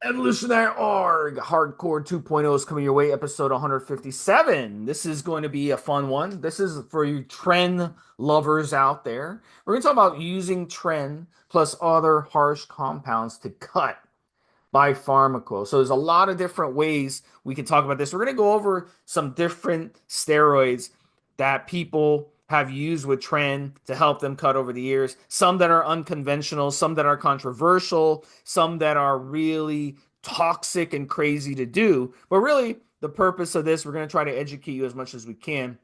Evolutionary Org Hardcore 2.0 is coming your way, episode 157. This is going to be a fun one. This is for you Tren lovers out there. We're going to talk about using Tren plus other harsh compounds to cut by PharmaQo. So there's a lot of different ways we can talk about this. We're going to go over some different steroids that people have used with Tren to help them cut over the years. Some that are unconventional, some that are controversial, some that are really toxic and crazy to do. But really, the purpose of this, we're going to try to educate you as much as we can.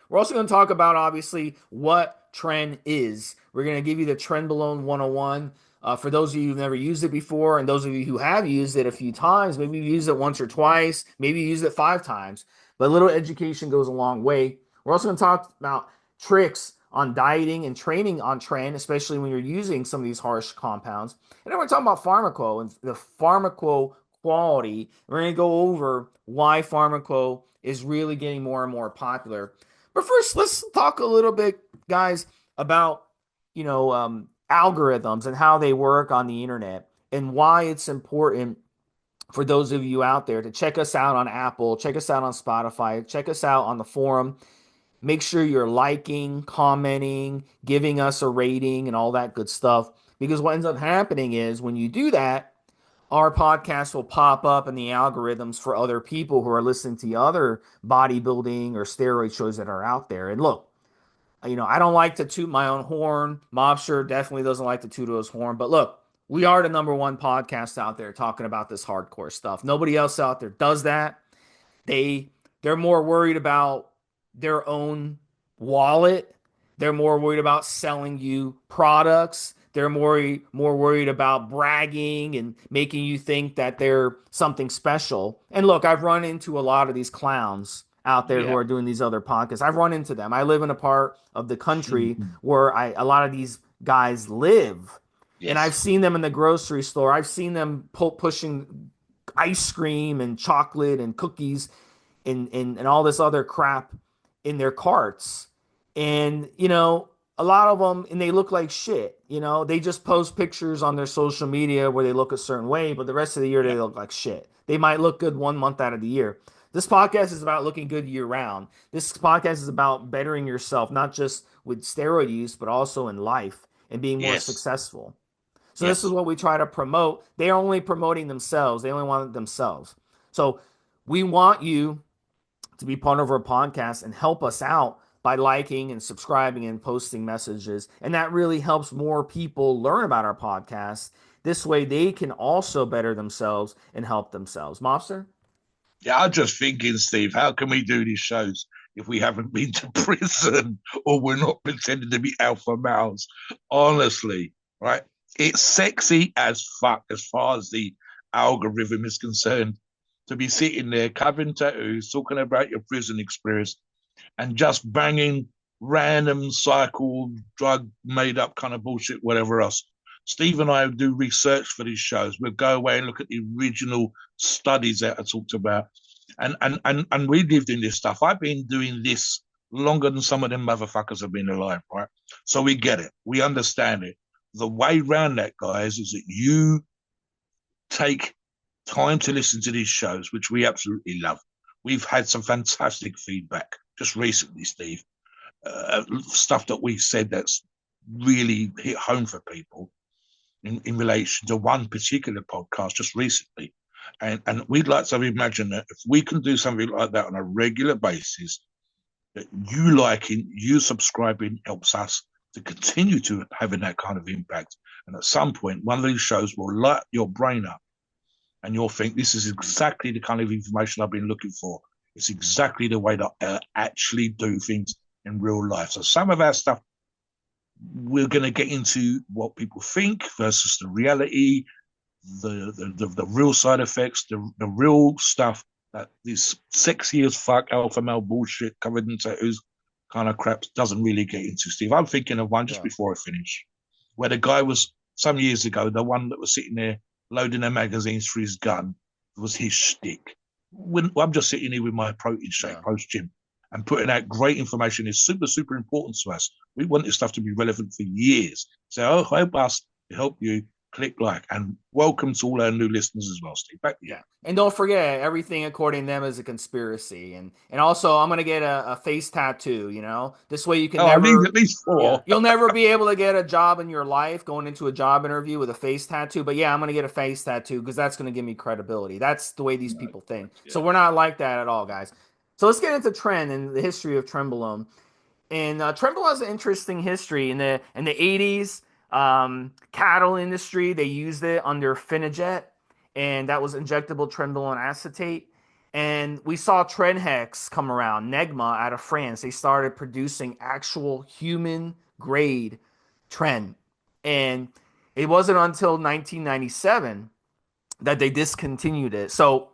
We're also going to talk about, obviously, what Tren is. We're going to give you the trenbolone 101. For those of you who've never used it before, and those of you who have used it a few times, maybe you used it once or twice, maybe you used it 5 times, but a little education goes a long way. We're also going to talk about tricks on dieting and training on Tren, especially when you're using some of these harsh compounds. And then we're talking about PharmaQo and the PharmaQo quality. We're going to go over why PharmaQo is really getting more and more popular. But first, let's talk a little bit, guys, about algorithms and how they work on the internet and why it's important for those of you out there to check us out on Apple, check us out on Spotify, check us out on the forum. Make sure you're liking, commenting, giving us a rating, and all that good stuff. Because what ends up happening is when you do that, our podcast will pop up in the algorithms for other people who are listening to other bodybuilding or steroid shows that are out there. And look, I don't like to toot my own horn. Mobster definitely doesn't like to toot his horn. But look, we are the number one podcast out there talking about this hardcore stuff. Nobody else out there does that. They're more worried about their own wallet. They're more worried about selling you products. They're more worried about bragging and making you think that they're something special. And look, I've run into a lot of these clowns out there who Yeah. are doing these other podcasts. I've run into them. I live in a part of the country where a lot of these guys live. And I've Yes. seen them in the grocery store. I've seen them pushing ice cream and chocolate and cookies and all this other crap in their carts. And, a lot of them, and they look like shit. They just post pictures on their social media where they look a certain way, but the rest of the year Yeah. they look like shit. They might look good 1 month out of the year. This podcast is about looking good year round. This podcast is about bettering yourself, not just with steroid use, but also in life and being more Yes. successful. So this is Yes. what we try to promote. They are only promoting themselves. They only want themselves. So we want you to be part of our podcast and help us out by liking and subscribing and posting messages. And that really helps more people learn about our podcast. This way they can also better themselves and help themselves. Mobster? Yeah, I'm just thinking, Steve, how can we do these shows if we haven't been to prison or we're not pretending to be alpha males? Honestly, right? It's sexy as fuck as far as the algorithm is concerned to be sitting there covering tattoos, talking about your prison experience, and just banging random cycle drug made up kind of bullshit, whatever else. Steve and I do research for these shows. We'll go away and look at the original studies that I talked about. And we lived in this stuff. I've been doing this longer than some of them motherfuckers have been alive, right? So we get it. We understand it. The way around that, guys, is that you take time to listen to these shows, which we absolutely love. We've had some fantastic feedback just recently, Steve. Stuff that we said that's really hit home for people in relation to one particular podcast just recently. And we'd like to imagine that if we can do something like that on a regular basis, that you liking, you subscribing helps us to continue to having that kind of impact. And at some point, one of these shows will light your brain up and you'll think this is exactly the kind of information I've been looking for. It's exactly the way that I actually do things in real life. So some of our stuff, we're going to get into what people think versus the reality, the real side effects, the real stuff that this sexy as fuck alpha male bullshit covered in tattoos kind of crap doesn't really get into, Steve. I'm thinking of one just Yeah. before I finish, where the guy was some years ago, the one that was sitting there loading the magazines for his gun was his shtick. When I'm just sitting here with my protein shake Yeah. post gym and putting out great information is super, super important to us. We want this stuff to be relevant for years. So I hope us to help you click like, and welcome to all our new listeners as well, Steve. Back to you. Yeah. And don't forget, everything according to them is a conspiracy. And also, I'm gonna get a face tattoo. This way you can Oh, I need never, at least yeah, four. you'll never be able to get a job in your life going into a job interview with a face tattoo. But yeah, I'm gonna get a face tattoo because that's gonna give me credibility. That's the way these Right. people think. Yeah. So we're not like that at all, guys. So let's get into Tren and the history of trenbolone. And Trenbolone has an interesting history in the 80s. Cattle industry, they used it under Finijet, and that was injectable trenbolone acetate. And we saw Trenhex come around, Negma out of France. They started producing actual human grade Tren, and it wasn't until 1997 that they discontinued it. So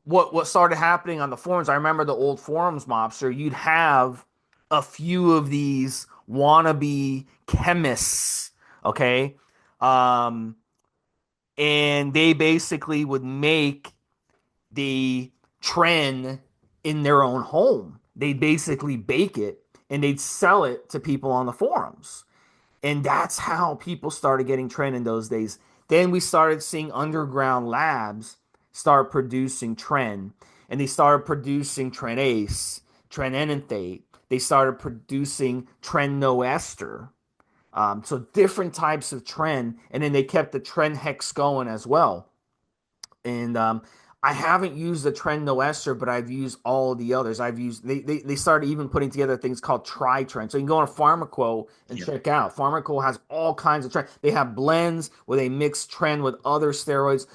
what started happening on the forums, I remember the old forums, Mobster, you'd have a few of these wannabe chemists, okay? Um, and they basically would make the Tren in their own home. They'd basically bake it and they'd sell it to people on the forums. And that's how people started getting Tren in those days. Then we started seeing underground labs start producing Tren, and they started producing Tren Ace, Tren Enanthate. They started producing Tren No Ester. So different types of Tren, and then they kept the Tren Hex going as well. And I haven't used the Tren No Ester, but I've used all the others. I've used they started even putting together things called Tri-Tren. So you can go on PharmaQo and Yeah. check out. PharmaQo has all kinds of Tren. They have blends where they mix Tren with other steroids.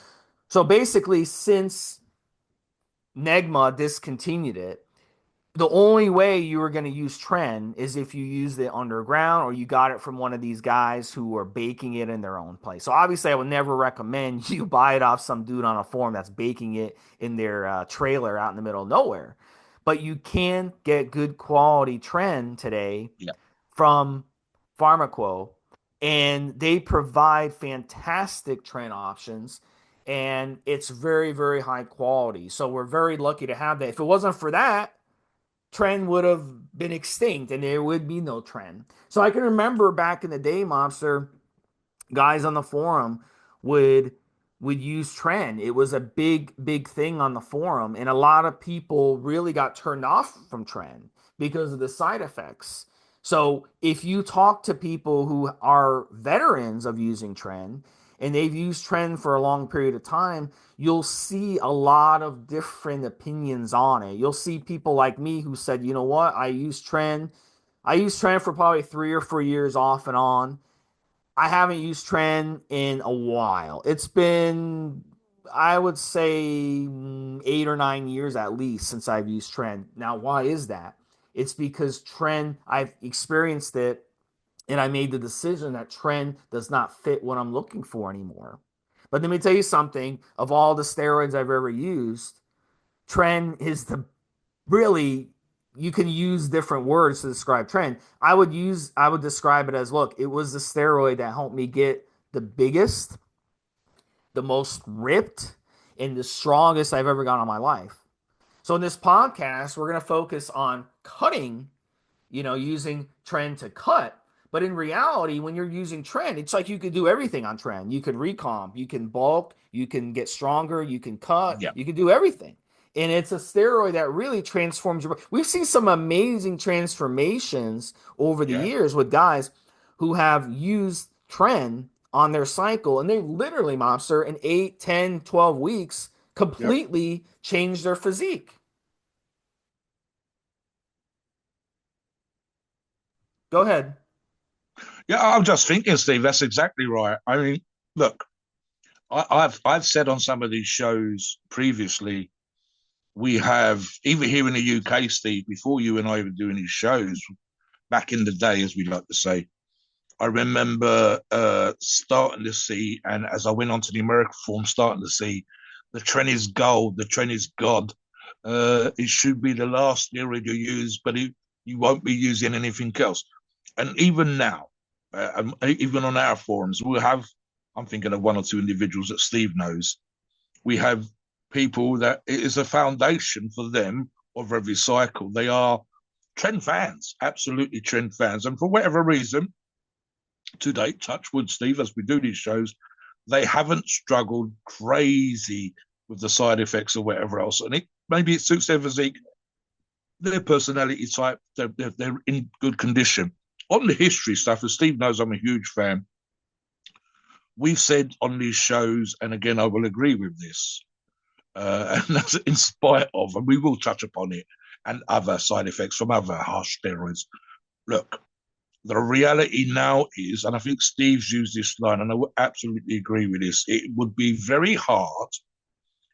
So basically, since Negma discontinued it, the only way you were going to use Tren is if you used it underground or you got it from one of these guys who are baking it in their own place. So obviously, I would never recommend you buy it off some dude on a forum that's baking it in their trailer out in the middle of nowhere. But you can get good quality Tren today Yeah. from PharmaQo, and they provide fantastic Tren options. And it's very, very high quality. So we're very lucky to have that. If it wasn't for that, Tren would have been extinct and there would be no Tren. So I can remember back in the day, Mobster, guys on the forum would would use Tren. It was a big, big thing on the forum, and a lot of people really got turned off from Tren because of the side effects. So if you talk to people who are veterans of using Tren and they've used Tren for a long period of time, you'll see a lot of different opinions on it. You'll see people like me who said, you know what, I use Tren. I used Tren for probably 3 or 4 years off and on. I haven't used Tren in a while. It's been, I would say, 8 or 9 years at least since I've used Tren. Now, why is that? It's because Tren, I've experienced it and I made the decision that Tren does not fit what I'm looking for anymore. But let me tell you something, of all the steroids I've ever used, Tren is the really, you can use different words to describe Tren. I would describe it as, look, it was the steroid that helped me get the biggest, the most ripped, and the strongest I've ever got in my life. So in this podcast, we're going to focus on cutting, using Tren to cut. But in reality, when you're using Tren, it's like you could do everything on Tren. You can recomp, you can bulk, you can get stronger, you can cut, Yeah. you can do everything. And it's a steroid that really transforms your body. We've seen some amazing transformations over the Yeah. years with guys who have used Tren on their cycle, and they literally, Mobster, in 8, 10, 12 weeks, Yep. completely changed their physique. Go ahead. Yeah, I'm just thinking, Steve, that's exactly right. I mean, look, I've said on some of these shows previously, we have, even here in the UK, Steve, before you and I were doing these shows, back in the day, as we like to say, I remember starting to see, and as I went on to the American form, starting to see the Tren is gold, the Tren is God. It should be the last steroid you use, but you won't be using anything else. And even now, even on our forums, we'll have, I'm thinking of one or two individuals that Steve knows, we have people that it is a foundation for them of every cycle. They are Tren fans, absolutely Tren fans. And for whatever reason, to date, touch wood, Steve, as we do these shows, they haven't struggled crazy with the side effects or whatever else. And maybe it suits their physique, their personality type, they're in good condition. On the history stuff, as Steve knows, I'm a huge fan. We've said on these shows, and again, I will agree with this, and that's in spite of, and we will touch upon it, and other side effects from other harsh steroids. Look, the reality now is, and I think Steve's used this line, and I would absolutely agree with this, it would be very hard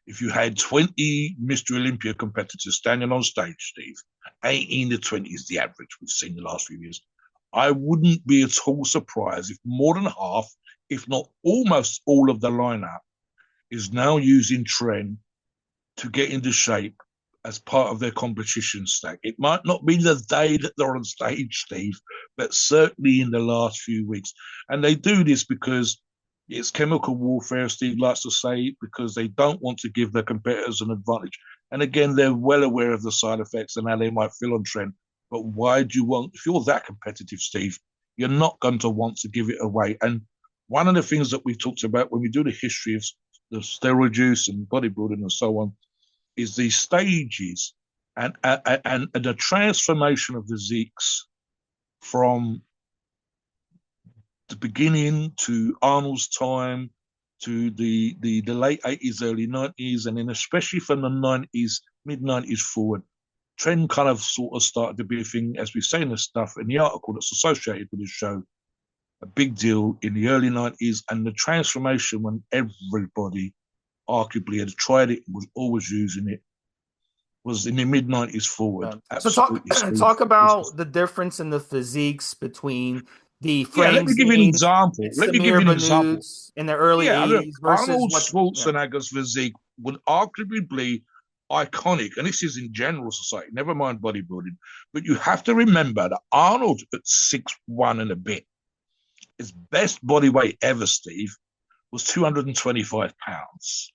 if you had 20 Mr. Olympia competitors standing on stage, Steve. 18 to 20 is the average we've seen the last few years. I wouldn't be at all surprised if more than half, if not almost all of the lineup, is now using Tren to get into shape as part of their competition stack. It might not be the day that they're on stage, Steve, but certainly in the last few weeks. And they do this because it's chemical warfare, Steve likes to say, because they don't want to give their competitors an advantage. And again, they're well aware of the side effects and how they might feel on Tren. But why do you want, if you're that competitive, Steve, you're not going to want to give it away. And one of the things that we've talked about when we do the history of the steroid use and bodybuilding and so on is these stages and the transformation of physiques from the beginning to Arnold's time to the late 80s, early 90s, and then especially from the 90s, mid 90s forward. Trend kind of sort of started to be a thing, as we say in the stuff in the article that's associated with the show, a big deal in the early 90s, and the transformation when everybody arguably had tried it, was always using it, was in the mid 90s forward. So talk Absolutely, Steve. talk about the difference in the physiques between the Yeah, let Frank me give you an Zanes example. and Let me give Samir you an example. Banuds in the early Yeah, look, 80s versus Arnold what, yeah. Schwarzenegger's physique would arguably be iconic, and this is in general society, never mind bodybuilding. But you have to remember that Arnold at 6'1" and a bit, his best body weight ever, Steve, was 225 pounds.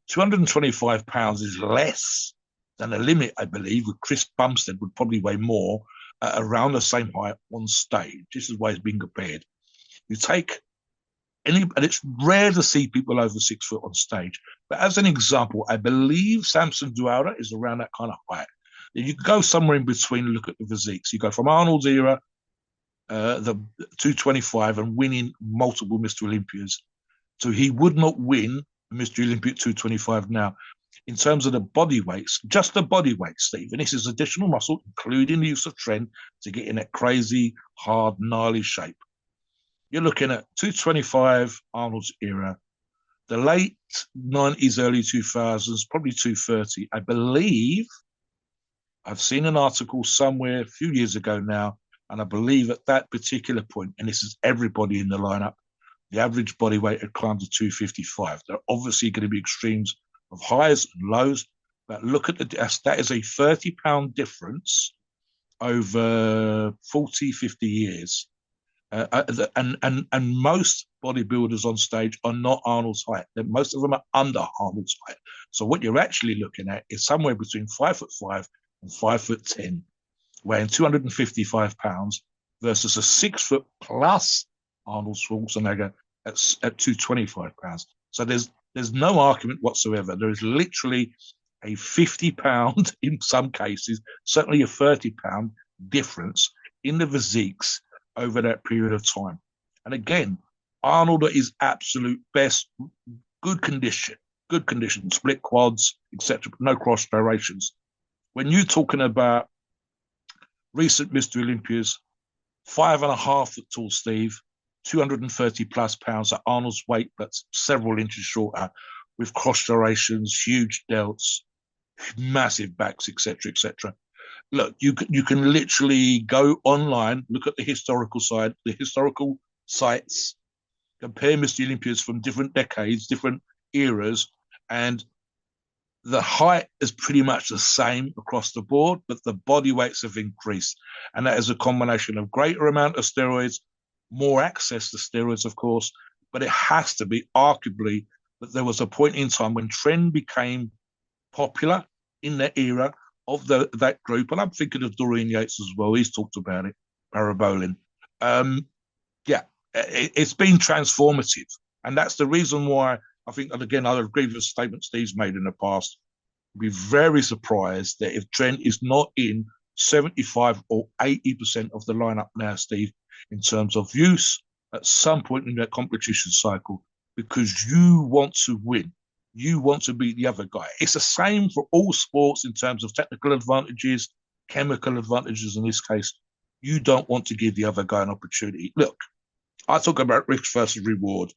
225 pounds is less than the limit, I believe, with Chris Bumstead would probably weigh more at around the same height on stage. This is why it's being compared. You take and it's rare to see people over 6 foot on stage. But as an example, I believe Samson Duara is around that kind of height. You go somewhere in between, look at the physiques. You go from Arnold's era, the 225, and winning multiple Mr. Olympias. So he would not win Mr. Olympia 225 now. In terms of the body weights, just the body weight, Steve, and this is additional muscle, including the use of Tren to get in that crazy, hard, gnarly shape. You're looking at 225, Arnold's era, the late 90s, early 2000s, probably 230. I believe I've seen an article somewhere a few years ago now, and I believe at that particular point, and this is everybody in the lineup, the average body weight had climbed to 255. There are obviously going to be extremes of highs and lows, but look at that is a 30-pound difference over 40, 50 years. And most bodybuilders on stage are not Arnold's height. Most of them are under Arnold's height. So what you're actually looking at is somewhere between 5'5" and 5'10", weighing 255 pounds versus a 6 foot plus Arnold Schwarzenegger at 225 pounds. So there's no argument whatsoever. There is literally a 50-pound, in some cases, certainly a 30-pound difference in the physiques over that period of time. And again, Arnold at his absolute best, good condition, split quads, etc., no cross gyrations. When you're talking about recent Mr. Olympias, 5.5 foot tall, Steve, 230 plus pounds at Arnold's weight, but several inches shorter, with cross gyrations, huge delts, massive backs, etc., etc. Look, you can literally go online, look at the historical side, the historical sites, compare Mr. Olympias from different decades, different eras, and the height is pretty much the same across the board, but the body weights have increased. And that is a combination of greater amount of steroids, more access to steroids, of course, but it has to be arguably that there was a point in time when Tren became popular in that era of that group. And I'm thinking of Dorian Yates as well. He's talked about it, parabolin. Yeah, It's been transformative, and that's the reason why I think. And again, I agree with the statement Steve's made in the past. Be very surprised that if Trent is not in 75 or 80% of the lineup now, Steve, in terms of use at some point in that competition cycle, because you want to win. You want to beat the other guy. It's the same for all sports in terms of technical advantages, chemical advantages in this case. You don't want to give the other guy an opportunity. Look, I talk about risk versus reward.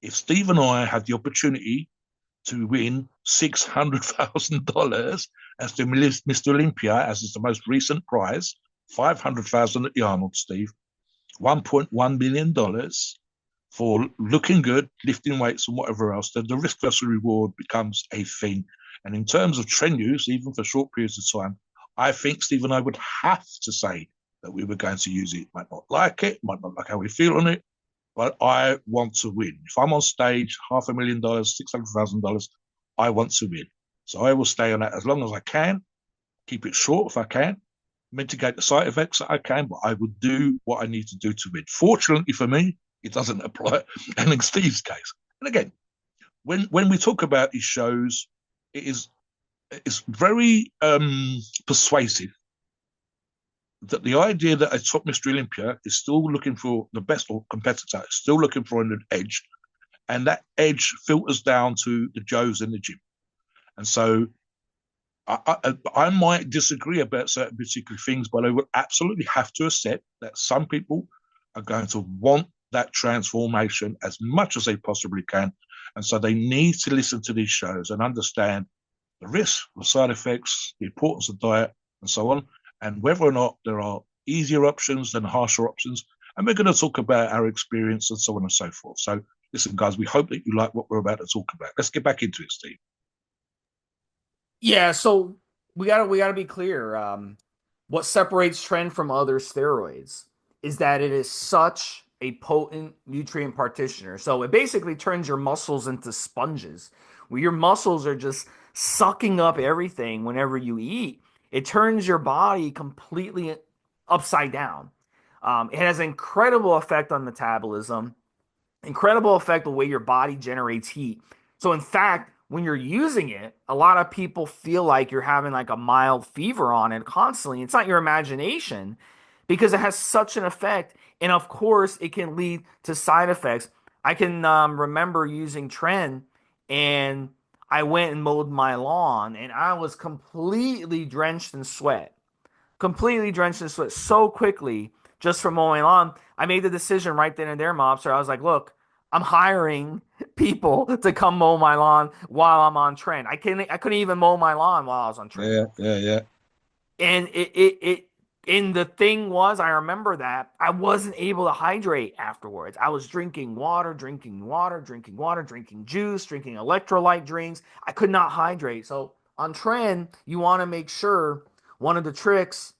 If Steve and I had the opportunity to win $600,000 as the Mr. Olympia, as is the most recent prize, 500,000 at the Arnold, Steve, $1.1 million for looking good, lifting weights, and whatever else. The risk versus reward becomes a thing. And in terms of trend use, even for short periods of time, I think Steve and I would have to say that we were going to use it. Might not like it, might not like how we feel on it, but I want to win. If I'm on stage, $500,000, $600,000, I want to win. So I will stay on that as long as I can, keep it short if I can, mitigate the side effects that I can, but I would do what I need to do to win. Fortunately for me, it doesn't apply. And in Steve's case, and again, when we talk about these shows, it's very persuasive that the idea that a top Mr. Olympia is still looking for the best or competitor, is still looking for an edge, and that edge filters down to the Joes in the gym. And so I might disagree about certain particular things, but I would absolutely have to accept that some people are going to want that transformation as much as they possibly can. And so they need to listen to these shows and understand the risks, the side effects, the importance of diet, and so on, and whether or not there are easier options than harsher options. And we're going to talk about our experience and so on and so forth. So listen, guys, we hope that you like what we're about to talk about. Let's get back into it, Steve. Yeah, so we gotta be clear. What separates Tren from other steroids is that it is such a potent nutrient partitioner. So it basically turns your muscles into sponges, where your muscles are just sucking up everything whenever you eat. It turns your body completely upside down. It has an incredible effect on metabolism, incredible effect the way your body generates heat. So in fact, when you're using it, a lot of people feel like you're having like a mild fever on it constantly. It's not your imagination because it has such an effect. And of course, it can lead to side effects. I can remember using Tren and I went and mowed my lawn and I was completely drenched in sweat so quickly just from mowing lawn. I made the decision right then and there, mobster. I was like, look, I'm hiring people to come mow my lawn while I'm on Tren. I couldn't even mow my lawn while I was on Tren. Yeah, yeah, yeah. And it and the thing was, I remember that I wasn't able to hydrate afterwards. I was drinking water, drinking water, drinking water, drinking juice, drinking electrolyte drinks. I could not hydrate. So on Tren, you want to make sure one of the tricks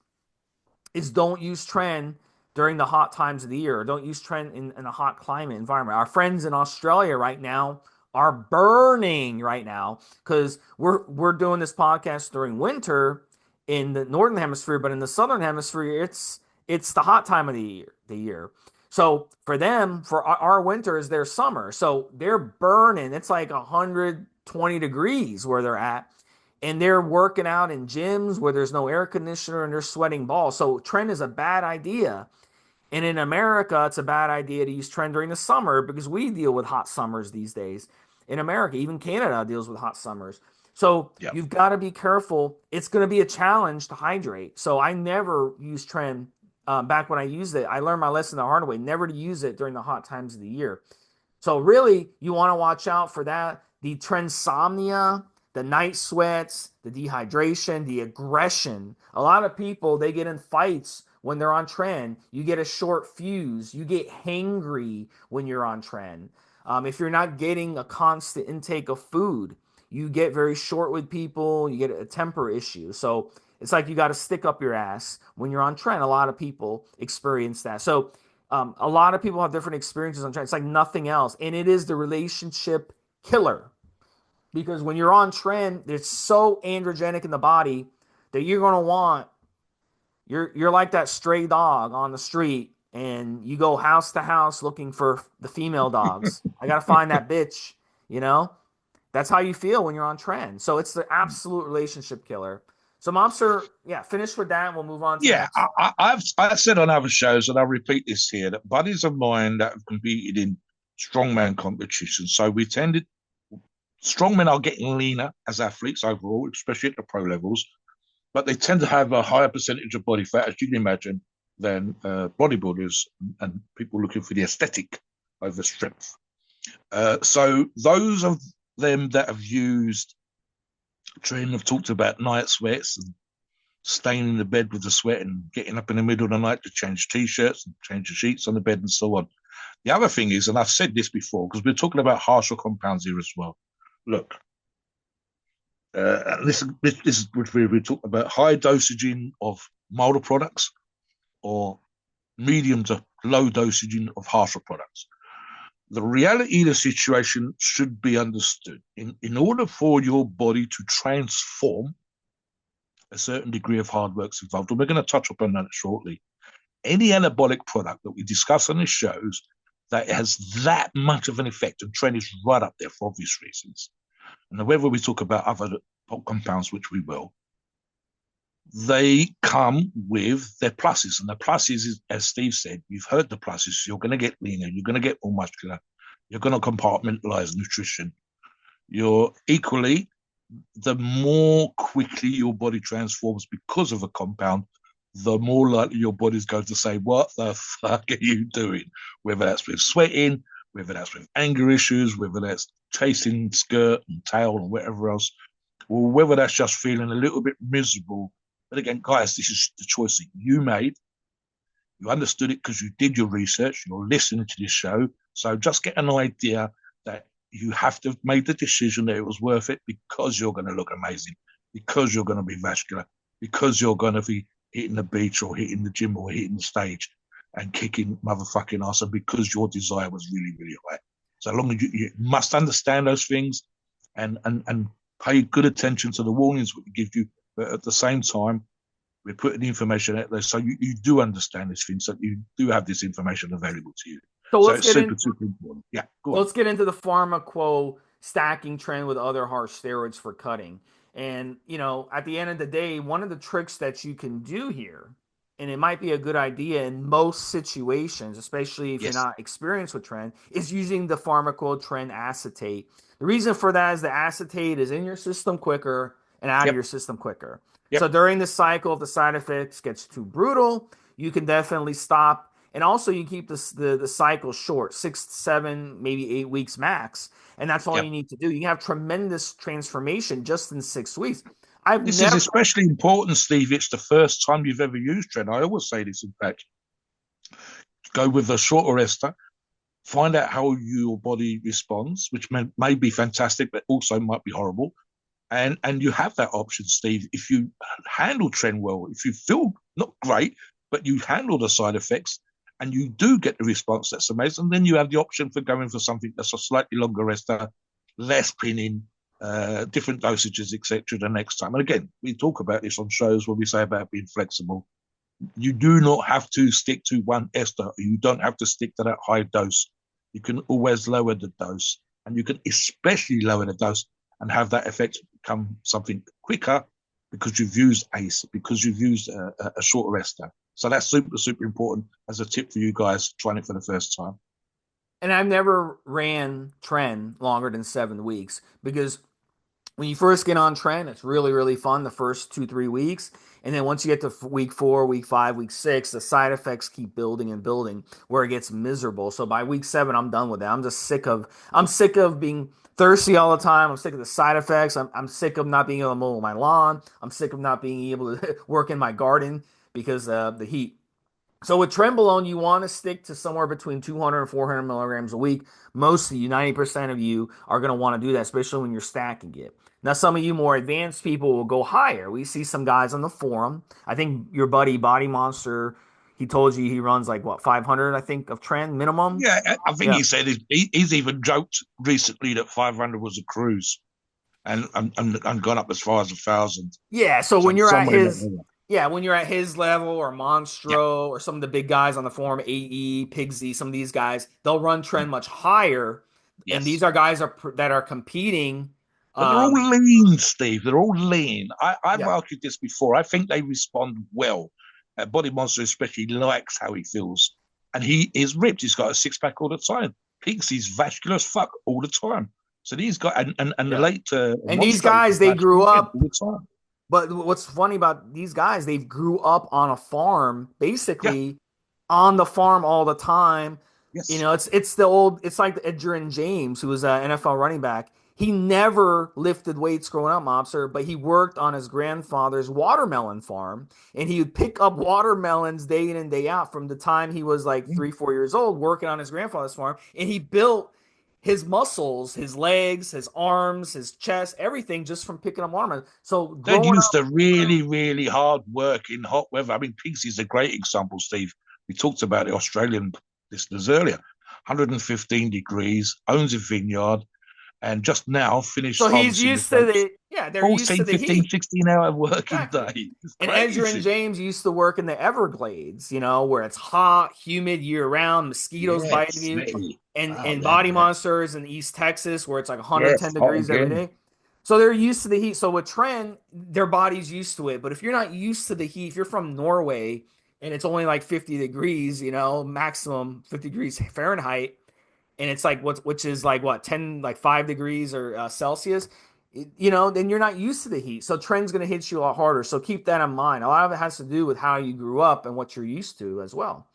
is don't use Tren during the hot times of the year. Don't use Tren in a hot climate environment. Our friends in Australia right now are burning right now because we're doing this podcast during winter in the northern hemisphere, but in the southern hemisphere, it's the hot time of the year. So for them, for our winter is their summer. So they're burning. It's like 120 degrees where they're at and they're working out in gyms where there's no air conditioner and they're sweating balls. So Tren is a bad idea. And in America, it's a bad idea to use Tren during the summer because we deal with hot summers these days. In America, even Canada deals with hot summers. So Yeah. you've got to be careful. It's going to be a challenge to hydrate. So I never use Tren. Back when I used it, I learned my lesson the hard way, never to use it during the hot times of the year. So really, you want to watch out for that. The trensomnia, the night sweats, the dehydration, the aggression. A lot of people, they get in fights when they're on Tren. You get a short fuse. You get hangry when you're on Tren. If you're not getting a constant intake of food, you get very short with people. You get a temper issue. So it's like you got to stick up your ass when you're on Tren. A lot of people experience that. So a lot of people have different experiences on Tren. It's like nothing else. And it is the relationship killer because when you're on Tren, it's so androgenic in the body that you're going to want, you're like that stray dog on the street and you go house to house looking for the female dogs. I got to find that bitch, you know? That's how you feel when you're on Tren. So it's the absolute relationship killer. So Mobster, yeah, finish with that and we'll move on to the Yeah, next. I've said on other shows, and I'll repeat this here, that buddies of mine that have competed in strongman competitions. So we tended strongmen are getting leaner as athletes overall, especially at the pro levels, but they tend to have a higher percentage of body fat, as you can imagine, than bodybuilders and people looking for the aesthetic over strength. So those of them that have used Tren have talked about night sweats and staying in the bed with the sweat and getting up in the middle of the night to change t-shirts and change the sheets on the bed and so on. The other thing is, and I've said this before, because we're talking about harsher compounds here as well. Look, this is what we're talking about: high dosaging of milder products or medium to low dosaging of harsher products. The reality of the situation should be understood. In order for your body to transform, a certain degree of hard work's involved, and we're going to touch upon that shortly. Any anabolic product that we discuss on this shows that has that much of an effect, and Tren is right up there for obvious reasons. And whether we talk about other compounds, which we will, they come with their pluses. And the pluses is, as Steve said, you've heard the pluses. You're going to get leaner. You're going to get more muscular. You're going to compartmentalize nutrition. You're equally, the more quickly your body transforms because of a compound, the more likely your body's going to say, what the fuck are you doing? Whether that's with sweating, whether that's with anger issues, whether that's chasing skirt and tail and whatever else, or whether that's just feeling a little bit miserable. But again, guys, this is the choice that you made. You understood it because you did your research. You're listening to this show. So just get an idea that you have to have made the decision that it was worth it because you're going to look amazing, because you're going to be vascular, because you're going to be hitting the beach or hitting the gym or hitting the stage and kicking motherfucking ass, and because your desire was really, really high. So long as you must understand those things and pay good attention to the warnings we give you, but at the same time, we're putting the information out there so you do understand these things, so you do have this information available to you. So So let's it's get super, in. super important. Yeah, go on. Let's get into the PharmaQo stacking trend with other harsh steroids for cutting. And, at the end of the day, one of the tricks that you can do here, and it might be a good idea in most situations, especially if you're Yes. not experienced with Tren, is using the PharmaQo Tren acetate. The reason for that is the acetate is in your system quicker and out of Yep. your system quicker. So Yep. during the cycle, if the side effects gets too brutal, you can definitely stop. And also, you keep the cycle short, 6, 7, maybe 8 weeks max, and that's all you Yep. need to do. You can have tremendous transformation just in 6 weeks. I've This is never, especially important, Steve. It's the first time you've ever used Tren. I always say this, in fact. Go with a shorter ester, find out how your body responds, which may be fantastic, but also might be horrible. And you have that option, Steve. If you handle Tren well, if you feel not great, but you handle the side effects and you do get the response that's amazing, then you have the option for going for something that's a slightly longer ester, less pinning, different dosages, etc. the next time. And again, we talk about this on shows when we say about being flexible. You do not have to stick to one ester. You don't have to stick to that high dose. You can always lower the dose, and you can especially lower the dose and have that effect become something quicker because you've used ACE, because you've used a shorter ester. So that's super, super important as a tip for you guys trying it for the first time. and I've never ran Tren longer than 7 weeks because when you first get on Tren, it's really, really fun the first 2, 3 weeks. And then once you get to week 4, week 5, week 6, the side effects keep building and building where it gets miserable. So by week 7, I'm done with it. I'm sick of being thirsty all the time. I'm sick of the side effects. I'm sick of not being able to mow my lawn. I'm sick of not being able to work in my garden because of the heat. So with trenbolone, you want to stick to somewhere between 200 and 400 milligrams a week. Most of you, 90% of you, are going to want to do that, especially when you're stacking it. Now, some of you more advanced people will go higher. We see some guys on the forum. I think your buddy Body Monster, he told you he runs like what 500, I think, of Tren minimum. Yeah, I think Yeah, he said he's even joked recently that 500 was a cruise and gone up as far as 1,000. yeah. So So when you're at somewhere in that his area. Yeah, when you're at his level or Yeah, Monstro or some of the big guys on the forum, AE, Pigsy, some of these guys, they'll run yeah, trend much higher, and these yes. are guys that are competing. But they're all Um, lean, Steve. They're all lean. I've yeah, argued this before. I think they respond well. Body Monster especially likes how he feels. And he is ripped. He's got a six pack all the time. He's vascular as fuck all the time. So these guys, and the yeah. late And these Monstro guys, is they vascular grew again up. all the time. But what's funny about these guys, they grew up on a farm, Yeah, basically on the farm all the time. You yes. know, it's the old, it's like Edgerrin James, who was an NFL running back. He never lifted weights growing up, mobster, but he worked on his grandfather's watermelon farm, and he would pick up watermelons day in and day out from the time he was like Mm. 3, 4 years old, working on his grandfather's farm, and he built his muscles, his legs, his arms, his chest, everything just from picking up watermelon. So They're growing used up, to really, really hard work in hot weather. I mean, Pinksy's a great example, Steve. We talked about the Australian listeners earlier. 115 degrees, owns a vineyard, and just now finished so he's harvesting the used to grapes. the yeah, they're used 14, to the 15, heat. 16 hour working Exactly. day. It's And Ezra and crazy. James used to work in the Everglades, where it's hot, humid year round, mosquitoes Yeah, biting you, sweaty. and Oh, Body yeah. Monsters in East Texas where it's like Yes, 110 hot degrees every again. day. So they're used to the heat. So with Tren, their body's used to it. But if you're not used to the heat, if you're from Norway and it's only like 50 degrees, maximum 50 degrees Fahrenheit, and it's like which is like what 10 like 5 degrees or Celsius, then you're not used to the heat, so trend's going to hit you a lot harder. So keep that in mind. A lot of it has to do with how you grew up and what you're used to as well.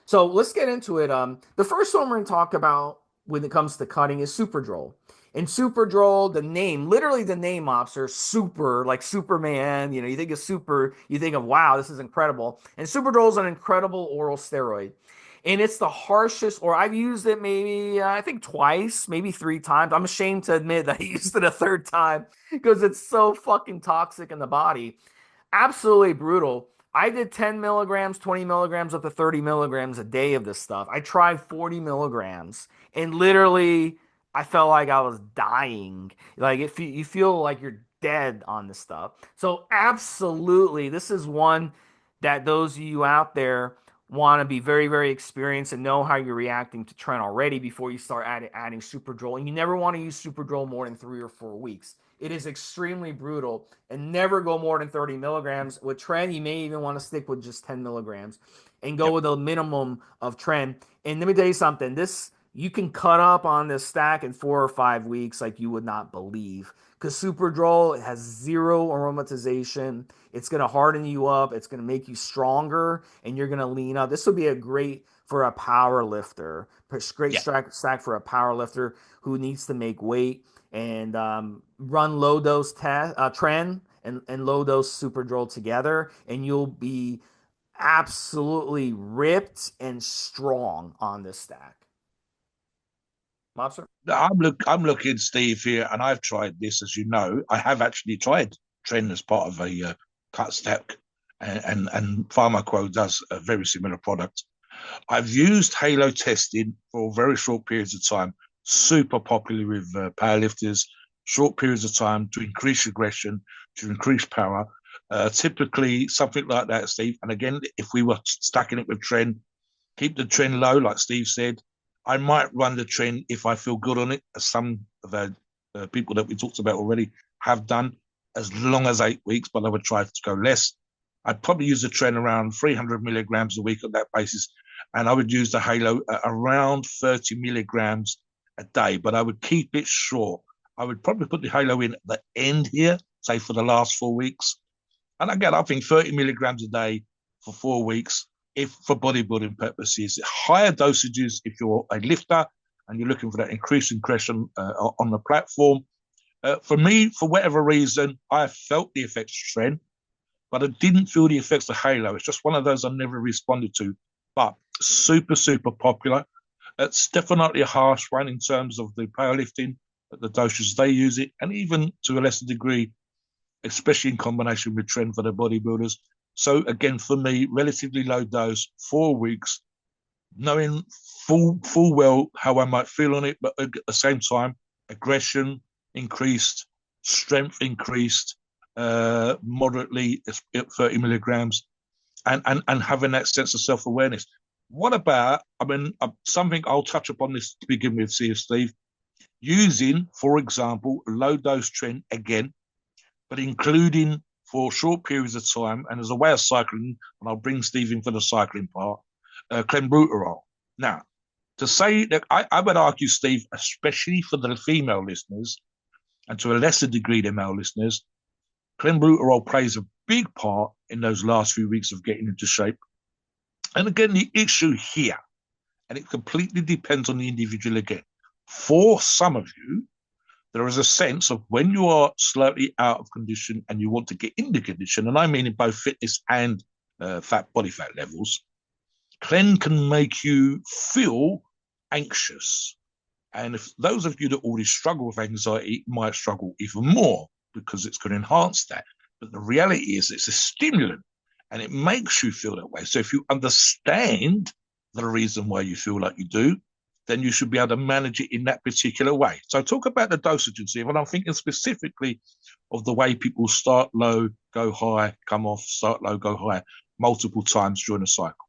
So let's get into it. The first one we're going to talk about when it comes to cutting is Superdrol. And Superdrol, the name, literally the name, mobster, super, like Superman. You think of super, you think of wow, this is incredible. And Superdrol is an incredible oral steroid, and it's the harshest, or I've used it maybe I think twice, maybe 3 times. I'm ashamed to admit that I used it a third time because it's so fucking toxic in the body. Absolutely brutal. I did 10 milligrams, 20 milligrams up to 30 milligrams a day of this stuff. I tried 40 milligrams, and literally I felt like I was dying. Like if you feel like you're dead on this stuff. So absolutely, this is one that those of you out there want to be very, very experienced and know how you're reacting to Trent already before you start adding Superdrol. And you never want to use Superdrol more than 3 or 4 weeks. It is extremely brutal, and never go more than 30 milligrams. With Tren, you may even want to stick with just 10 milligrams and go Yep. with a minimum of Tren. And let me tell you something, this you can cut up on this stack in 4 or 5 weeks like you would not believe. Because Superdrol has zero aromatization. It's going to harden you up. It's going to make you stronger, and you're going to lean up. This would be a great for a power lifter. Great Yeah. stack for a power lifter who needs to make weight and run low dose Tren and low dose Superdrol together, and you'll be absolutely ripped and strong on this stack. Mobster? I'm looking, Steve, here, and I've tried this, as you know. I have actually tried Tren as part of a cut stack, and PharmaQo does a very similar product. I've used Halo testing for very short periods of time, super popular with powerlifters, short periods of time to increase aggression, to increase power. Typically, something like that, Steve. And again, if we were stacking it with Tren, keep the Tren low, like Steve said. I might run the Tren if I feel good on it, as some of the people that we talked about already have done, as long as 8 weeks, but I would try to go less. I'd probably use the Tren around 300 milligrams a week on that basis, and I would use the Halo at around 30 milligrams a day, but I would keep it short. I would probably put the Halo in at the end here, say for the last 4 weeks. And again, I think 30 milligrams a day for 4 weeks, if for bodybuilding purposes. Higher dosages if you're a lifter and you're looking for that increased aggression on the platform. For me, for whatever reason, I felt the effects of Tren, but I didn't feel the effects of Halo. It's just one of those I never responded to. But super, super popular. It's definitely a harsh one in terms of the powerlifting, the doses they use it, and even to a lesser degree, especially in combination with Tren for the bodybuilders. So again, for me, relatively low dose, 4 weeks, knowing full well how I might feel on it, but at the same time, aggression increased, strength increased, moderately at 30 milligrams, and having that sense of self awareness. What about, I mean, something I'll touch upon this to begin with, see if Steve, using, for example, low dose Tren again, but including for short periods of time and as a way of cycling, and I'll bring Steve in for the cycling part, Clenbuterol. Now, to say that I would argue, Steve, especially for the female listeners, and to a lesser degree the male listeners, Clenbuterol plays a big part in those last few weeks of getting into shape. And again, the issue here, and it completely depends on the individual again. For some of you, there is a sense of when you are slightly out of condition and you want to get into condition, and I mean in both fitness and body fat levels, Clen can make you feel anxious. And if those of you that already struggle with anxiety might struggle even more because it's going to enhance that. But the reality is it's a stimulant and it makes you feel that way. So if you understand the reason why you feel like you do, then you should be able to manage it in that particular way. So talk about the dosage, and Steve, and I'm thinking specifically of the way people start low, go high, come off, start low, go high, multiple times during a cycle.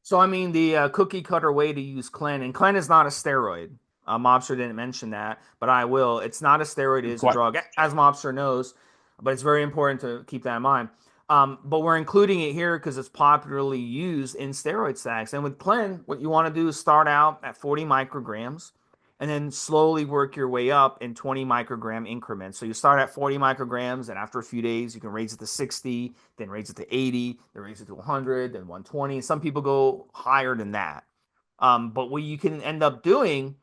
So, I mean, the cookie cutter way to use Clen, and Clen is not a steroid. Mobster didn't mention that, but I will. It's not a steroid, it is a Quite. drug, as Mobster knows, but it's very important to keep that in mind. But we're including it here because it's popularly used in steroid stacks. And with Clen, what you want to do is start out at 40 micrograms and then slowly work your way up in 20 microgram increments. So you start at 40 micrograms, and after a few days, you can raise it to 60, then raise it to 80, then raise it to 100, then 120. Some people go higher than that. But what you can end up doing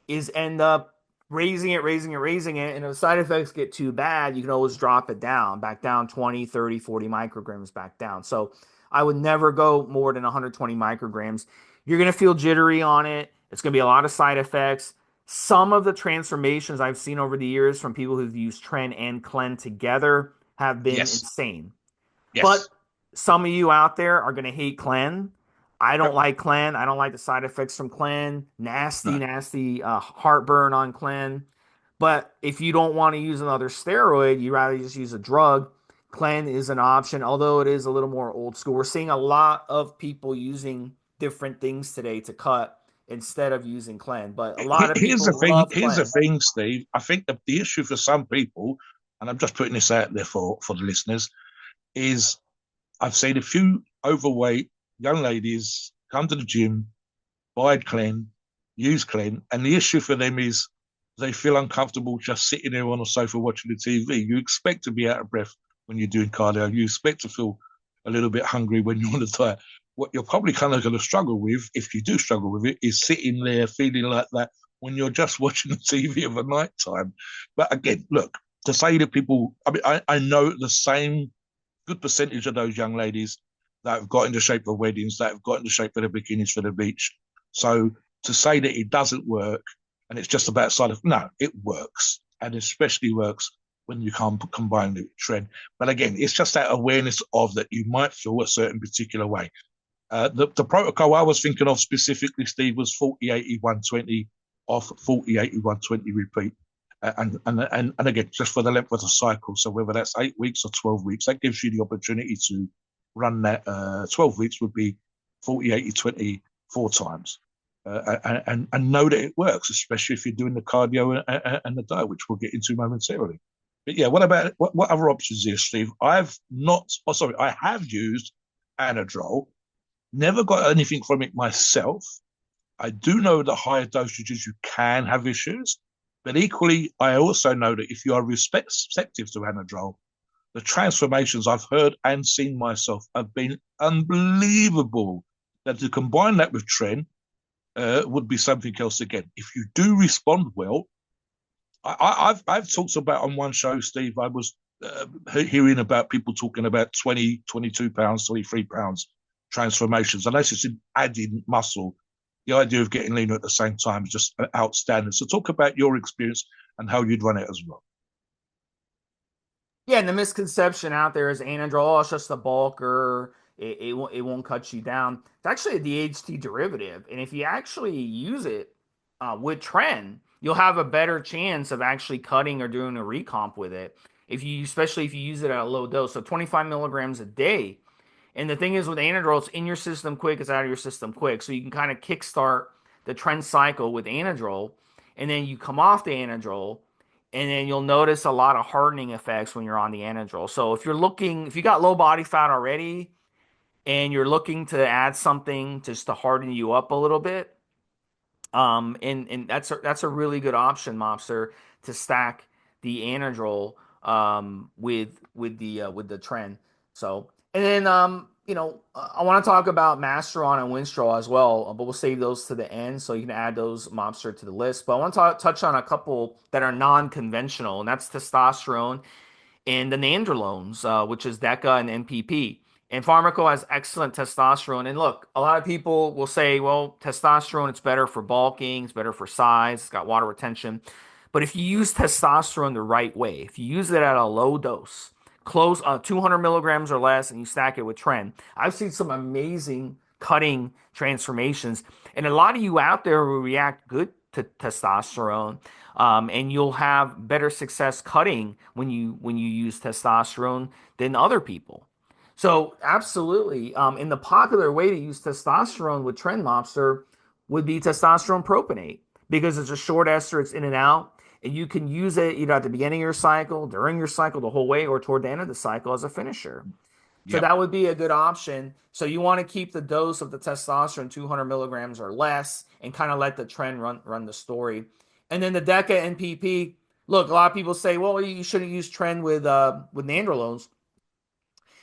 is end up raising it. And if side effects get too bad, you can always drop it down, back down 20, 30, 40 micrograms back down. So I would never go more than 120 micrograms. You're going to feel jittery on it. It's going to be a lot of side effects. Some of the transformations I've seen over the years from people who've used Tren and Clen together have been Yes. insane. But Yes. some of you out there are going to hate Clen. I don't Yep. like Clen. I don't like the side effects from Clen. No. Nasty heartburn on Clen. But if you don't want to use another steroid, you rather just use a drug. Clen is an option, although it is a little more old school. We're seeing a lot of people using different things today to cut instead of using Clen. But a lot of Here's people the thing. love Here's the Clen. thing, Steve. I think the issue for some people, and I'm just putting this out there for the listeners, is I've seen a few overweight young ladies come to the gym, buy Clen, use Clen, and the issue for them is they feel uncomfortable just sitting there on the sofa watching the TV. You expect to be out of breath when you're doing cardio. You expect to feel a little bit hungry when you're on the diet. What you're probably kind of going to struggle with, if you do struggle with it, is sitting there feeling like that when you're just watching the TV of a night time. But again, look, to say to people, I mean, I know the same good percentage of those young ladies that have got into shape for weddings, that have got into shape for the bikinis for the beach. So to say that it doesn't work and it's just about side of no, it works, and especially works when you can't combine the trend. But again, it's just that awareness of that you might feel a certain particular way. The protocol I was thinking of specifically, Steve, was 40, 80, 120 off, 40, 80, 120 repeat. And again, just for the length of the cycle. So whether that's 8 weeks or 12 weeks, that gives you the opportunity to run that. 12 weeks would be 40, 80, 20 four times. And know that it works, especially if you're doing the cardio and the diet, which we'll get into momentarily. But yeah, what other options here, Steve? I have used Anadrol, never got anything from it myself. I do know that higher dosages you can have issues, but equally, I also know that if you are receptive to Anadrol, the transformations I've heard and seen myself have been unbelievable. That to combine that with Tren would be something else again. If you do respond well, I've talked about on one show, Steve. I was hearing about people talking about 20, 22 pounds, 23 pounds transformations, and that's just adding muscle. The idea of getting leaner at the same time is just outstanding. So talk about your experience and how you'd run it as well. Yeah, and the misconception out there is Anadrol, it's just a bulker. It won't cut you down. It's actually a DHT derivative. And if you actually use it with Tren, you'll have a better chance of actually cutting or doing a recomp with it. especially if you use it at a low dose. So 25 milligrams a day. And the thing is with Anadrol, it's in your system quick, it's out of your system quick. So you can kind of kickstart the trend cycle with Anadrol, and then you come off the Anadrol, and then you'll notice a lot of hardening effects when you're on the Anadrol. So if you got low body fat already and you're looking to add something just to harden you up a little bit, and that's a really good option, Mobster, to stack the Anadrol with the Tren. So and then I want to talk about Masteron and Winstrol as well, but we'll save those to the end so you can add those Mobster to the list. But I want to touch on a couple that are non-conventional, and that's testosterone and the nandrolones, which is DECA and NPP. And PharmaQo has excellent testosterone. And look, a lot of people will say, well, testosterone, it's better for bulking, it's better for size, it's got water retention. But if you use testosterone the right way, if you use it at a low dose, close 200 milligrams or less, and you stack it with Tren, I've seen some amazing cutting transformations. And a lot of you out there will react good to testosterone, and you'll have better success cutting when you use testosterone than other people. So absolutely, and the popular way to use testosterone with Trend Mobster would be testosterone propionate because it's a short ester, it's in and out, and you can use it either at the beginning of your cycle, during your cycle, the whole way, or toward the end of the cycle as a finisher. So Yep. that would be a good option. So you want to keep the dose of the testosterone 200 milligrams or less, and kind of let the trend run the story. And then the DECA NPP. Look, a lot of people say, well, you shouldn't use trend with nandrolones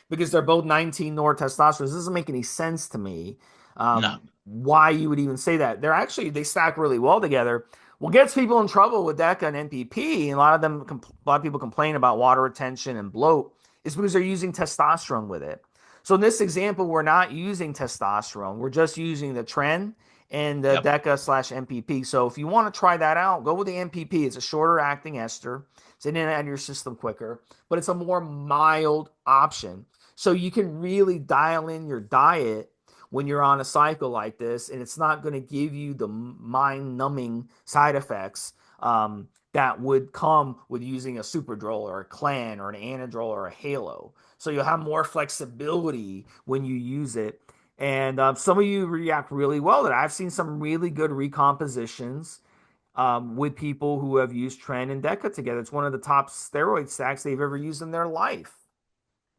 because they're both 19 nortestosterone. This doesn't make any sense to me. No. Why you would even say that? They stack really well together. What gets people in trouble with DECA and NPP, and a lot of people complain about water retention and bloat, is because they're using testosterone with it. So in this example, we're not using testosterone. We're just using the Tren and the Yep. DECA slash NPP. So if you want to try that out, go with the NPP. It's a shorter acting ester. It's in and out of your system quicker, but it's a more mild option. So you can really dial in your diet when you're on a cycle like this, and it's not going to give you the mind numbing side effects that would come with using a Superdrol or a Clan or an Anadrol or a Halo. So you'll have more flexibility when you use it. And some of you react really well to that. I've seen some really good recompositions with people who have used Tren and DECA together. It's one of the top steroid stacks they've ever used in their life.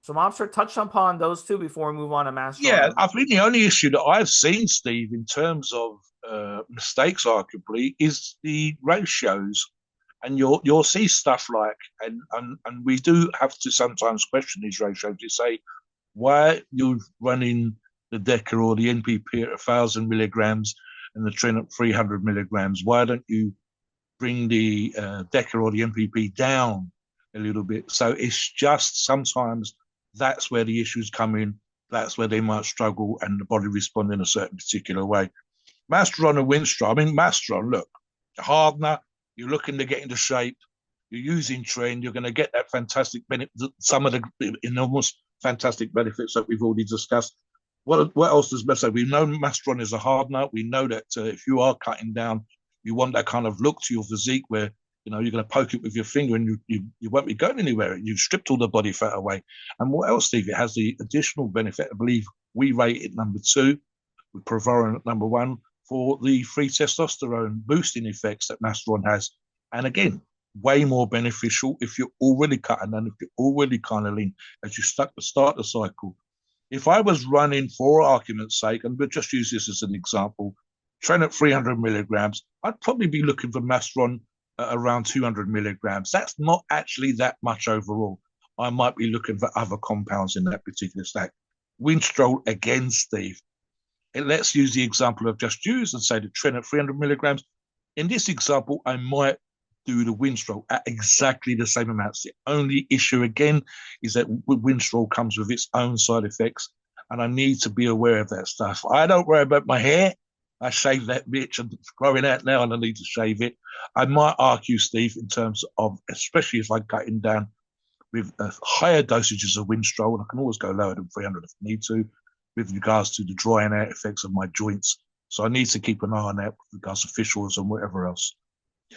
So Mobster, touch upon those two before we move on to Masteron. Yeah, I think the only issue that I've seen, Steve, in terms of mistakes, arguably, is the ratios. And you'll see stuff like, and we do have to sometimes question these ratios. You say, why you're running the DECA or the NPP at 1,000 milligrams and the Tren at 300 milligrams? Why don't you bring the DECA or the NPP down a little bit? So it's just sometimes that's where the issues come in. That's where they might struggle and the body respond in a certain particular way. Masteron and Winstrol. I mean, Masteron, look, hardener, you're looking to get into shape, you're using Tren, you're going to get that fantastic benefit, some of the enormous fantastic benefits that we've already discussed. What else does Best say? We know Masteron is a hardener. We know that if you are cutting down, you want that kind of look to your physique where you're going to poke it with your finger and you won't be going anywhere. You've stripped all the body fat away. And what else, Steve? It has the additional benefit. I believe we rate it number 2, with Provoron at number 1 for the free testosterone boosting effects that Masteron has. And again, way more beneficial if you're already cutting and if you're already kind of lean as you start the cycle. If I was running, for argument's sake, and we'll just use this as an example, Tren at 300 milligrams, I'd probably be looking for Masteron at around 200 milligrams. That's not actually that much overall. I might be looking for other compounds in that particular stack. Winstrol, again, Steve. Let's use the example I've just used and say the Tren at 300 milligrams. In this example, I might do the Winstrol at exactly the same amounts. The only issue, again, is that Winstrol comes with its own side effects, and I need to be aware of that stuff. I don't worry about my hair. I shave that bitch and it's growing out now and I need to shave it. I might argue, Steve, in terms of, especially if I'm cutting down with higher dosages of Winstrol, and I can always go lower than 300 if I need to, with regards to the drying out effects of my joints. So I need to keep an eye on that with regards to fish oils and whatever else.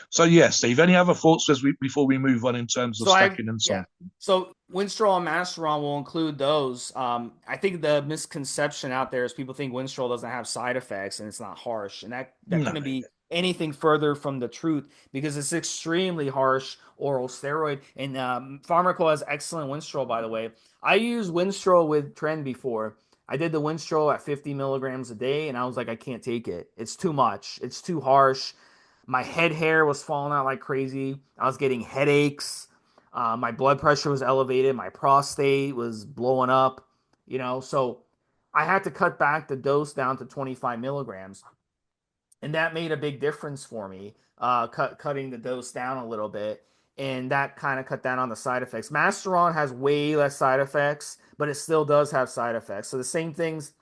So, yeah, Steve, any other thoughts before we move on in terms of So I stacking and yeah. so So Winstrol and Masteron will include those. I think the misconception out there is people think Winstrol doesn't have side effects and it's not harsh, and that on? No. couldn't be anything further from the truth because it's extremely harsh oral steroid. And PharmaQo has excellent Winstrol, by the way. I used Winstrol with Tren before. I did the Winstrol at 50 milligrams a day, and I was like, I can't take it. It's too much. It's too harsh. My head hair was falling out like crazy. I was getting headaches. My blood pressure was elevated. My prostate was blowing up. So I had to cut back the dose down to 25 milligrams, and that made a big difference for me. Cutting the dose down a little bit, and that kind of cut down on the side effects. Masteron has way less side effects, but it still does have side effects. So the same things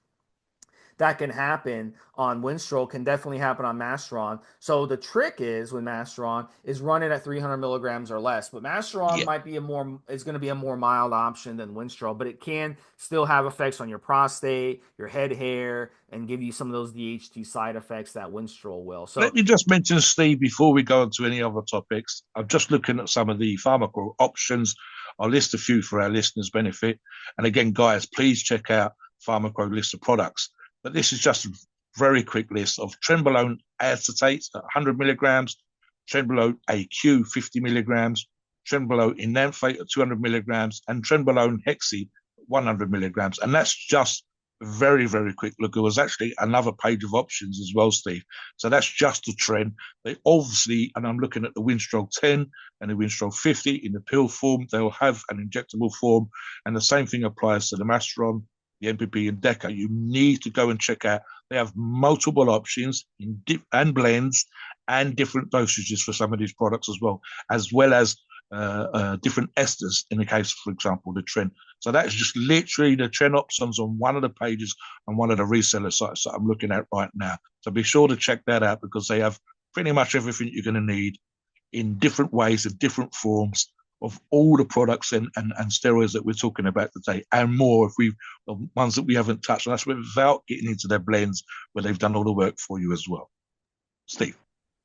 that can happen on Winstrol can definitely happen on Masteron. So the trick is with Masteron is run it at 300 milligrams or less. But Masteron Yeah. might be is going to be a more mild option than Winstrol, but it can still have effects on your prostate, your head hair, and give you some of those DHT side effects that Winstrol will. Let So me just mention, Steve, before we go on to any other topics, I'm just looking at some of the PharmaQo options. I'll list a few for our listeners' benefit. And again, guys, please check out PharmaQo list of products. But this is just a very quick list of trenbolone acetate at 100 milligrams, trenbolone AQ 50 milligrams, trenbolone enanthate at 200 milligrams, and trenbolone hexy 100 milligrams. And that's just very, very quick look. There was actually another page of options as well, Steve. So that's just a trend. They obviously, and I'm looking at the Winstrol 10 and the Winstrol 50 in the pill form, they'll have an injectable form. And the same thing applies to the Masteron, the NPP, and Deca. You need to go and check out. They have multiple options and blends and different dosages for some of these products as well as different esters in the case, for example, the Tren. So that's just literally the Tren options on one of the pages on one of the reseller sites that I'm looking at right now. So be sure to check that out because they have pretty much everything you're going to need in different ways and different forms of all the products and steroids that we're talking about today and more if we the ones that we haven't touched. And that's without getting into their blends where they've done all the work for you as well. Steve.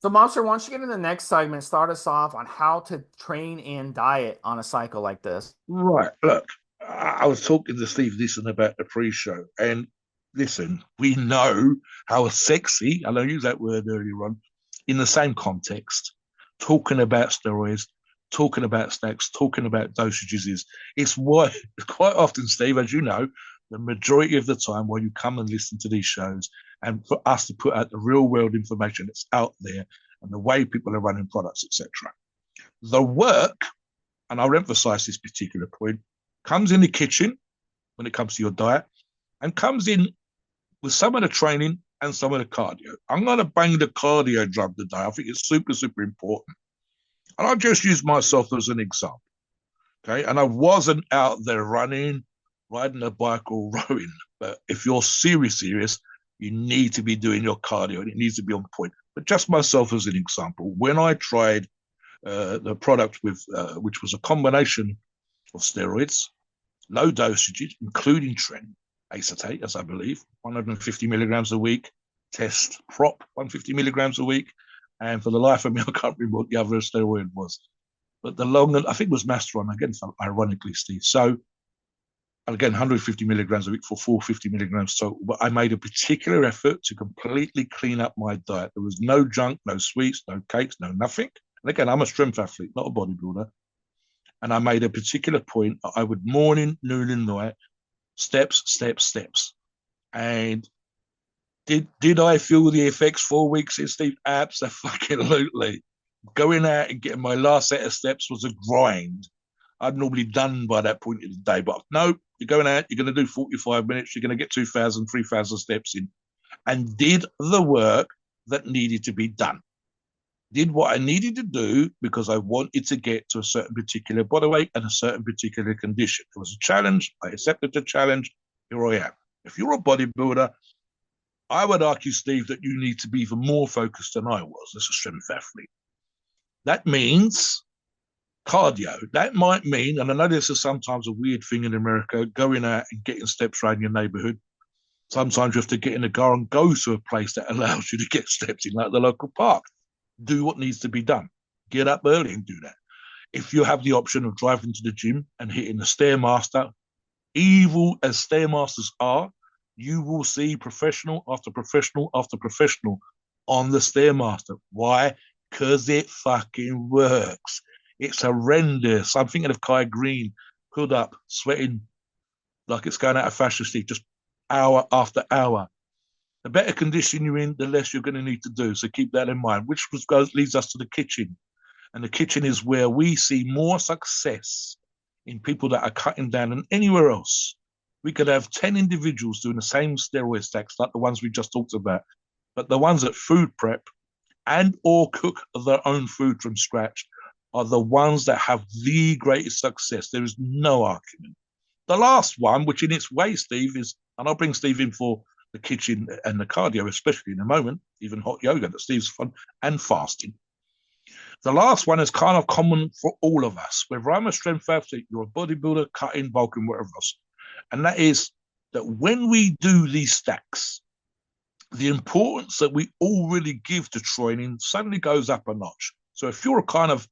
So, Monster, why don't you get in the next segment, start us off on how to train and diet on a cycle like this? Right. Look, I was talking to Steve Listen about the pre-show, and listen, we know how sexy, and I used that word earlier on, in the same context, talking about steroids, talking about stacks, talking about dosages is. It's why quite often, Steve, as you know, the majority of the time while you come and listen to these shows, and for us to put out the real world information that's out there and the way people are running products, etc. The work, and I'll emphasize this particular point, comes in the kitchen when it comes to your diet and comes in with some of the training and some of the cardio. I'm going to bang the cardio drum today. I think it's super, super important. And I'll just use myself as an example. Okay. And I wasn't out there running, riding a bike or rowing. But if you're serious, you need to be doing your cardio and it needs to be on point. But just myself as an example, when I tried the product with which was a combination of steroids, low dosages, including Tren acetate, as I believe, 150 milligrams a week, test prop 150 milligrams a week, and for the life of me, I can't remember what the other steroid was. But the long, I think it was Masteron, again, ironically, Steve. So, again, 150 milligrams a week for 450 milligrams total. But I made a particular effort to completely clean up my diet. There was no junk, no sweets, no cakes, no nothing. And again, I'm a strength athlete, not a bodybuilder. And I made a particular point. I would morning, noon, and night, steps, steps, steps. And did I feel the effects 4 weeks in, Steve? Absolutely. Going out and getting my last set of steps was a grind. I'd normally done by that point in the day, but no, you're going out, you're going to do 45 minutes, you're going to get 2,000, 3,000 steps in, and did the work that needed to be done. Did what I needed to do because I wanted to get to a certain particular body weight and a certain particular condition. It was a challenge. I accepted the challenge. Here I am. If you're a bodybuilder, I would argue, Steve, that you need to be even more focused than I was as a strength athlete. That means cardio. That might mean, and I know this is sometimes a weird thing in America, going out and getting steps around your neighborhood. Sometimes you have to get in a car and go to a place that allows you to get steps in, like the local park. do what needs to be done. Get up early and do that. If you have the option of driving to the gym and hitting the Stairmaster, evil as Stairmasters are, you will see professional after professional after professional on the Stairmaster. Why? Because it fucking works. It's horrendous. I'm thinking of Kai Green, hood up, sweating like it's going out of fashion, Steve, just hour after hour. The better condition you're in, the less you're going to need to do. So keep that in mind, which leads us to the kitchen. And the kitchen is where we see more success in people that are cutting down than anywhere else. We could have 10 individuals doing the same steroid stacks like the ones we just talked about, but the ones that food prep and or cook their own food from scratch are the ones that have the greatest success. There is no argument. The last one, which in its way, Steve, is, and I'll bring Steve in for the kitchen and the cardio, especially in a moment, even hot yoga that Steve's fun, and fasting. The last one is kind of common for all of us, whether I'm a strength athlete, you're a bodybuilder, cutting, bulking, whatever else. And that is that when we do these stacks, the importance that we all really give to training suddenly goes up a notch. So if you're a kind of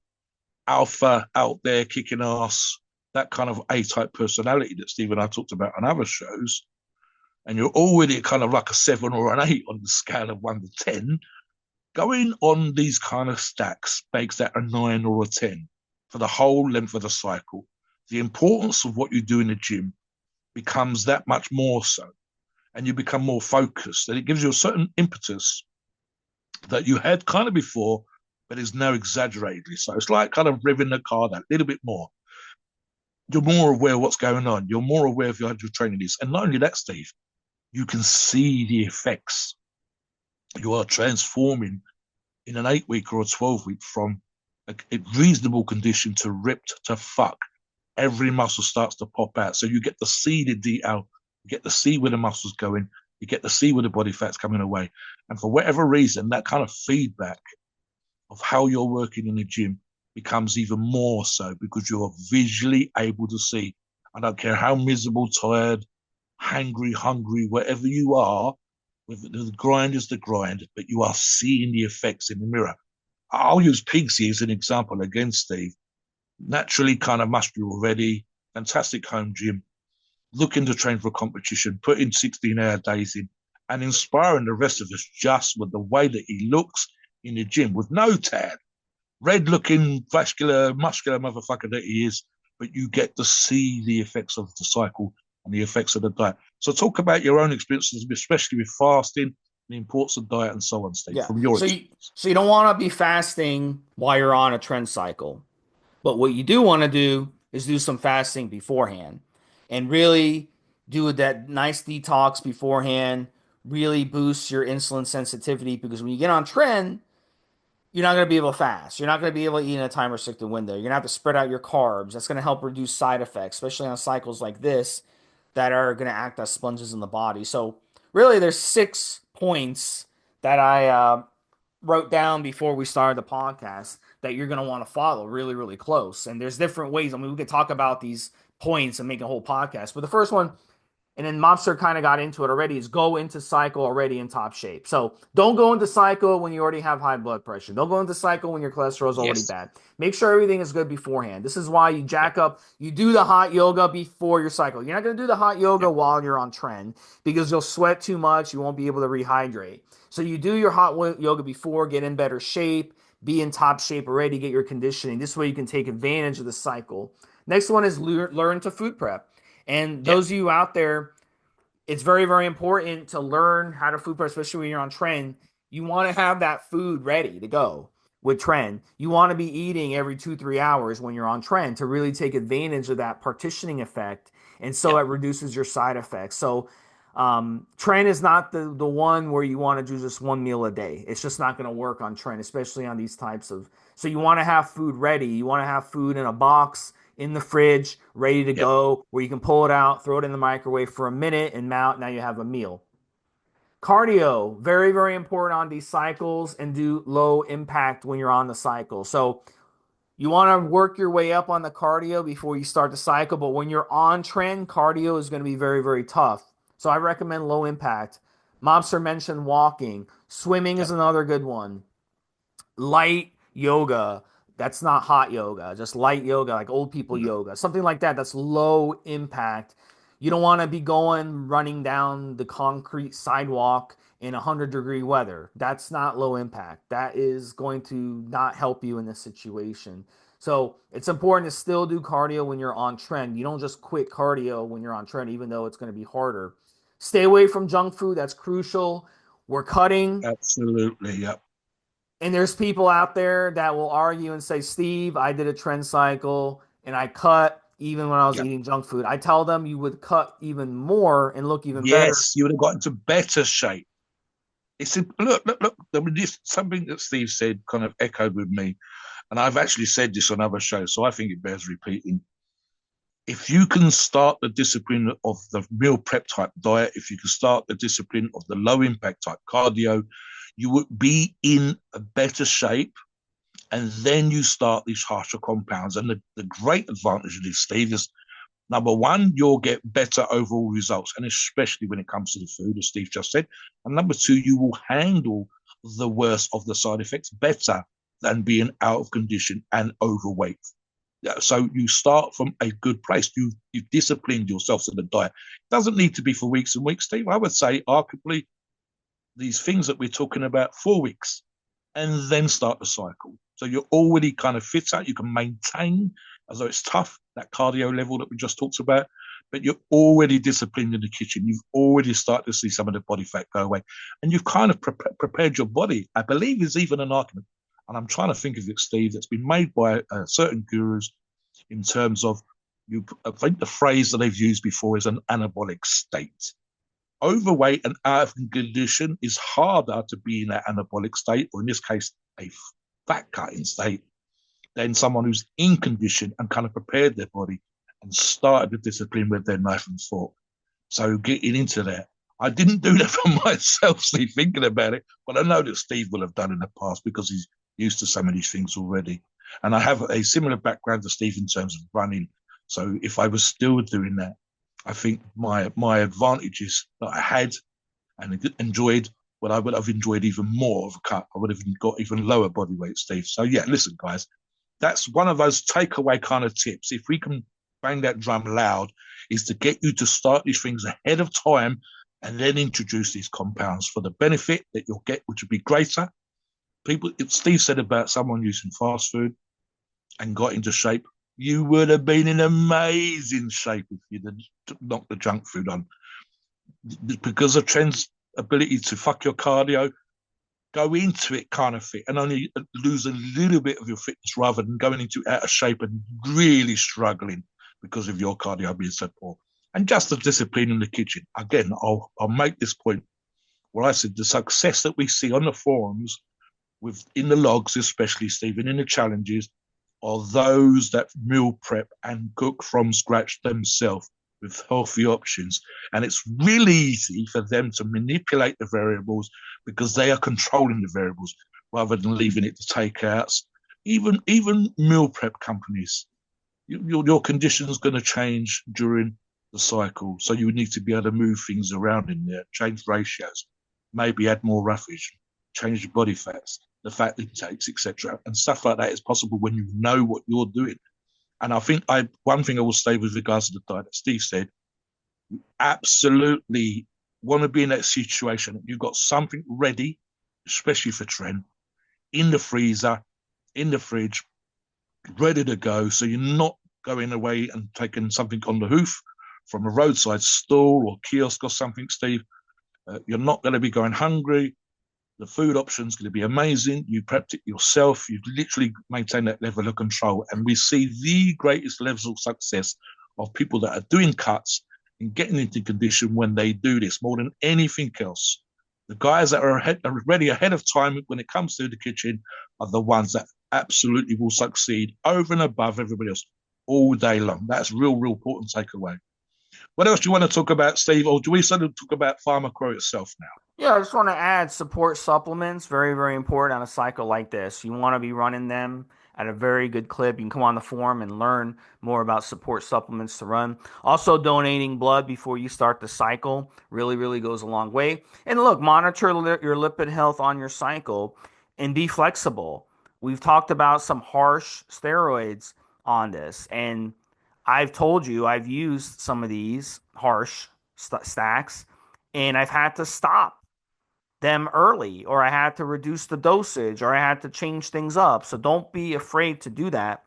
alpha out there kicking ass, that kind of A-type personality that Steve and I talked about on other shows, and you're already kind of like a 7 or an 8 on the scale of 1 to 10, going on these kind of stacks makes that a 9 or a 10 for the whole length of the cycle. The importance of what you do in the gym becomes that much more so, and you become more focused, and it gives you a certain impetus that you had kind of before, but is now exaggeratedly so. It's like kind of revving the car that little bit more. You're more aware of what's going on. You're more aware of your training is. And not only that, Steve, you can see the effects. You are transforming in an 8-week or a 12-week from a reasonable condition to ripped to fuck. Every muscle starts to pop out. So you get to see the detail, you get to see where the muscle's going, you get to see where the body fat's coming away. And for whatever reason, that kind of feedback of how you're working in the gym becomes even more so because you're visually able to see. I don't care how miserable, tired, hungry, whatever you are, the grind is the grind, but you are seeing the effects in the mirror. I'll use Pigsy as an example again, Steve. Naturally kind of muscular already, fantastic home gym, looking to train for a competition, putting 16-hour days in, and inspiring the rest of us just with the way that he looks in the gym with no tan, red-looking, vascular, muscular motherfucker that he is, but you get to see the effects of the cycle and the effects of the diet. So talk about your own experiences, especially with fasting, the importance of diet and so on, Steve, Yeah. from your So you experience. so you don't want to be fasting while you're on a trend cycle. But what you do want to do is do some fasting beforehand and really do that nice detox beforehand, really boost your insulin sensitivity because when you get on trend, you're not going to be able to fast. You're not going to be able to eat in a time restricted window. You're going to have to spread out your carbs. That's going to help reduce side effects, especially on cycles like this that are going to act as sponges in the body. So, really, there's 6 points that I wrote down before we started the podcast that you're going to want to follow really, really close. And there's different ways. I mean, we could talk about these points and make a whole podcast. But the first one, and then Mobster kind of got into it already, is go into cycle already in top shape. So don't go into cycle when you already have high blood pressure. Don't go into cycle when your cholesterol is already Yes. bad. Make sure everything is good beforehand. This is why you Yep. jack up, you do the hot yoga before your cycle. You're not going to do the hot yoga Yep. while you're on trend because you'll sweat too much. You won't be able to rehydrate. So you do your hot yoga before, get in better shape, be in top shape already, get your conditioning. This way you can take advantage of the cycle. Next one is learn to food prep. And Yep. those of you out there, it's very, very important to learn how to food prep, especially when you're on trend. You want to have that food ready to go with trend. You want to be eating every 2, 3 hours when you're on trend to really take advantage of that partitioning effect. And so Yep. it reduces your side effects. So trend is not the one where you want to do just one meal a day. It's just not going to work on trend, especially on these types of. So you want to have food ready. You want to have food in a box in the fridge, ready to Yep. go, where you can pull it out, throw it in the microwave for a minute, and now you have a meal. Cardio, very, very important on these cycles, and do low impact when you're on the cycle. So you want to work your way up on the cardio before you start the cycle, but when you're on trend, cardio is going to be very, very tough. So I recommend low impact. Mobster mentioned walking. Swimming is Yep. another good one. light yoga. That's not hot yoga, just light yoga, like old people yoga, something like that. That's low impact. You don't want to be going running down the concrete sidewalk in 100-degree weather. That's not low impact. That is going to not help you in this situation. So it's important to still do cardio when you're on trend. You don't just quit cardio when you're on trend, even though it's going to be harder. Stay away from junk food. That's crucial. We're cutting. Absolutely. Yep. And there's people out there that will argue and say, Steve, I did a trend cycle and I cut even when I was Yep. eating junk food. I tell them you would cut even more and look even better. Yes, you would have got into better shape. It's look. I mean, this something that Steve said kind of echoed with me, and I've actually said this on other shows, so I think it bears repeating. If you can start the discipline of the meal prep type diet, if you can start the discipline of the low impact type cardio, you would be in a better shape. And then you start these harsher compounds. And the great advantage of this, Steve, is number one, you'll get better overall results, and especially when it comes to the food, as Steve just said. And number two, you will handle the worst of the side effects better than being out of condition and overweight. Yeah, so you start from a good place. You've disciplined yourself to the diet. It doesn't need to be for weeks and weeks, Steve. I would say arguably these things that we're talking about 4 weeks and then start the cycle. So you're already kind of fit out. You can maintain, although it's tough, that cardio level that we just talked about, but you're already disciplined in the kitchen. You've already started to see some of the body fat go away. And you've kind of prepared your body. I believe there's even an argument, and I'm trying to think of it, Steve, that's been made by certain gurus in terms of, I think the phrase that they've used before is an anabolic state. Overweight and out of condition is harder to be in that anabolic state, or in this case, a fat cutting state, than someone who's in condition and kind of prepared their body and started the discipline with their knife and fork. So getting into that, I didn't do that for myself, Steve, thinking about it, but I know that Steve will have done in the past because he's used to some of these things already. And I have a similar background to Steve in terms of running. So if I was still doing that, I think my advantages that I had and enjoyed, what I would have enjoyed even more of a cut. I would have got even lower body weight, Steve. So yeah, listen, guys, that's one of those takeaway kind of tips. If we can bang that drum loud, is to get you to start these things ahead of time and then introduce these compounds for the benefit that you'll get, which would be greater. People, Steve said about someone using fast food and got into shape. You would have been in amazing shape if you'd have knocked the junk food on. Because of Tren's ability to fuck your cardio, go into it kind of fit and only lose a little bit of your fitness rather than going into out of shape and really struggling because of your cardio being so poor. And just the discipline in the kitchen. Again, I'll make this point where I said the success that we see on the forums, in the logs, especially Stephen, in the challenges, are those that meal prep and cook from scratch themselves with healthy options. And it's really easy for them to manipulate the variables because they are controlling the variables rather than leaving it to takeouts. Even meal prep companies, your condition is going to change during the cycle. So you need to be able to move things around in there, change ratios, maybe add more roughage, change your body fats, the fat intakes, etc. And stuff like that is possible when you know what you're doing. And I think one thing I will say with regards to the diet that Steve said, you absolutely want to be in that situation. You've got something ready, especially for Tren, in the freezer, in the fridge, ready to go. So you're not going away and taking something on the hoof from a roadside stall or kiosk or something, Steve. You're not going to be going hungry. The food option's going to be amazing. You prepped it yourself. You've literally maintained that level of control. And we see the greatest levels of success of people that are doing cuts and getting into condition when they do this more than anything else. The guys that are already ahead of time when it comes to the kitchen are the ones that absolutely will succeed over and above everybody else all day long. That's real important takeaway. What else do you want to talk about, Steve? Or do we sort of talk about PharmaQo itself now? Yeah, I just want to add support supplements. Very, very important on a cycle like this. You want to be running them at a very good clip. You can come on the forum and learn more about support supplements to run. Also, donating blood before you start the cycle really, really goes a long way. And look, monitor your lipid health on your cycle. and be flexible. We've talked about some harsh steroids on this, and I've told you I've used some of these harsh stacks, and I've had to stop them early, or I had to reduce the dosage, or I had to change things up. So don't be afraid to do that.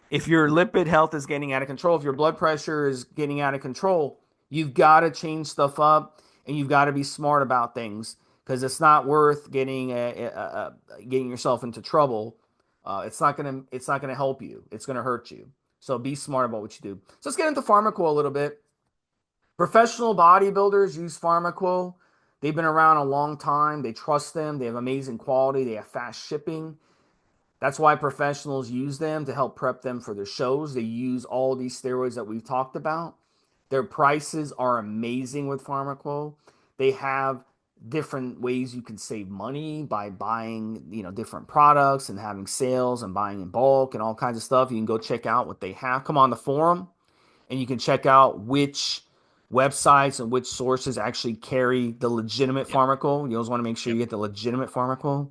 If your lipid health is getting out of control, if your blood pressure is getting out of control, you've got to change stuff up and you've got to be smart about things because it's not worth getting yourself into trouble. It's not gonna help you. It's gonna hurt you. So be smart about what you do. So let's get into PharmaQo a little bit. Professional bodybuilders use PharmaQo. They've been around a long time. They trust them. They have amazing quality. They have fast shipping. That's why professionals use them to help prep them for their shows. They use all these steroids that we've talked about. Their prices are amazing with PharmaQo. They have different ways you can save money by buying, different products and having sales and buying in bulk and all kinds of stuff. You can go check out what they have. Come on the forum and you can check out which websites and which sources actually carry the legitimate Yep. PharmaQo. You always want to make sure Yep. you get the legitimate PharmaQo.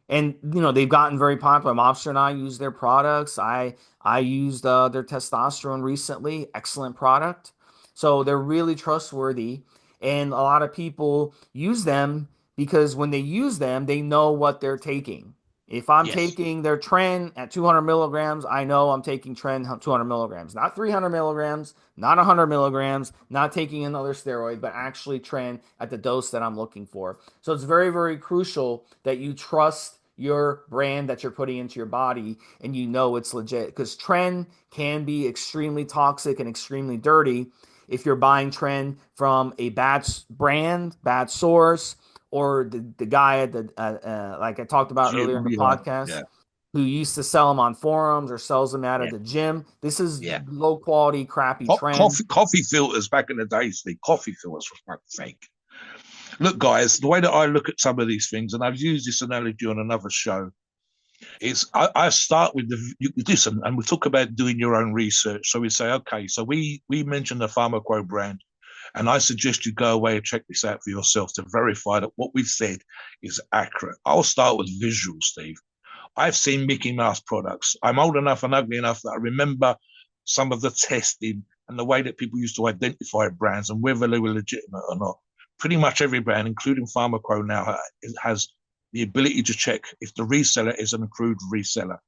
And they've gotten very popular. Mobster and I use their products. I used their testosterone recently. Excellent product. So they're really trustworthy, and a lot of people use them because when they use them, they know what they're taking. If I'm Yes. taking their Tren at 200 milligrams, I know I'm taking Tren 200 milligrams, not 300 milligrams, not 100 milligrams, not taking another steroid, but actually Tren at the dose that I'm looking for. So it's very, very crucial that you trust your brand that you're putting into your body and you know it's legit because Tren can be extremely toxic and extremely dirty if you're buying Tren from a bad brand, bad source, or the guy at the like I talked about earlier in the Yeah. podcast Yeah. who used to sell them on forums or sells them out of Yeah. the gym. This is Yeah. low quality, crappy Tren. Coffee filters back in the day, Steve. Coffee filters, for fuck's sake. Look, guys, the way that I look at some of these things, and I've used this analogy on another show, is I start with you listen, and we talk about doing your own research. So we say, okay, so we mentioned the PharmaQo brand, and I suggest you go away and check this out for yourself to verify that what we've said is accurate. I'll start with visuals, Steve. I've seen Mickey Mouse products. I'm old enough and ugly enough that I remember some of the testing and the way that people used to identify brands and whether they were legitimate or not. Pretty much every brand, including PharmaQo now, has the ability to check if the reseller is an approved reseller.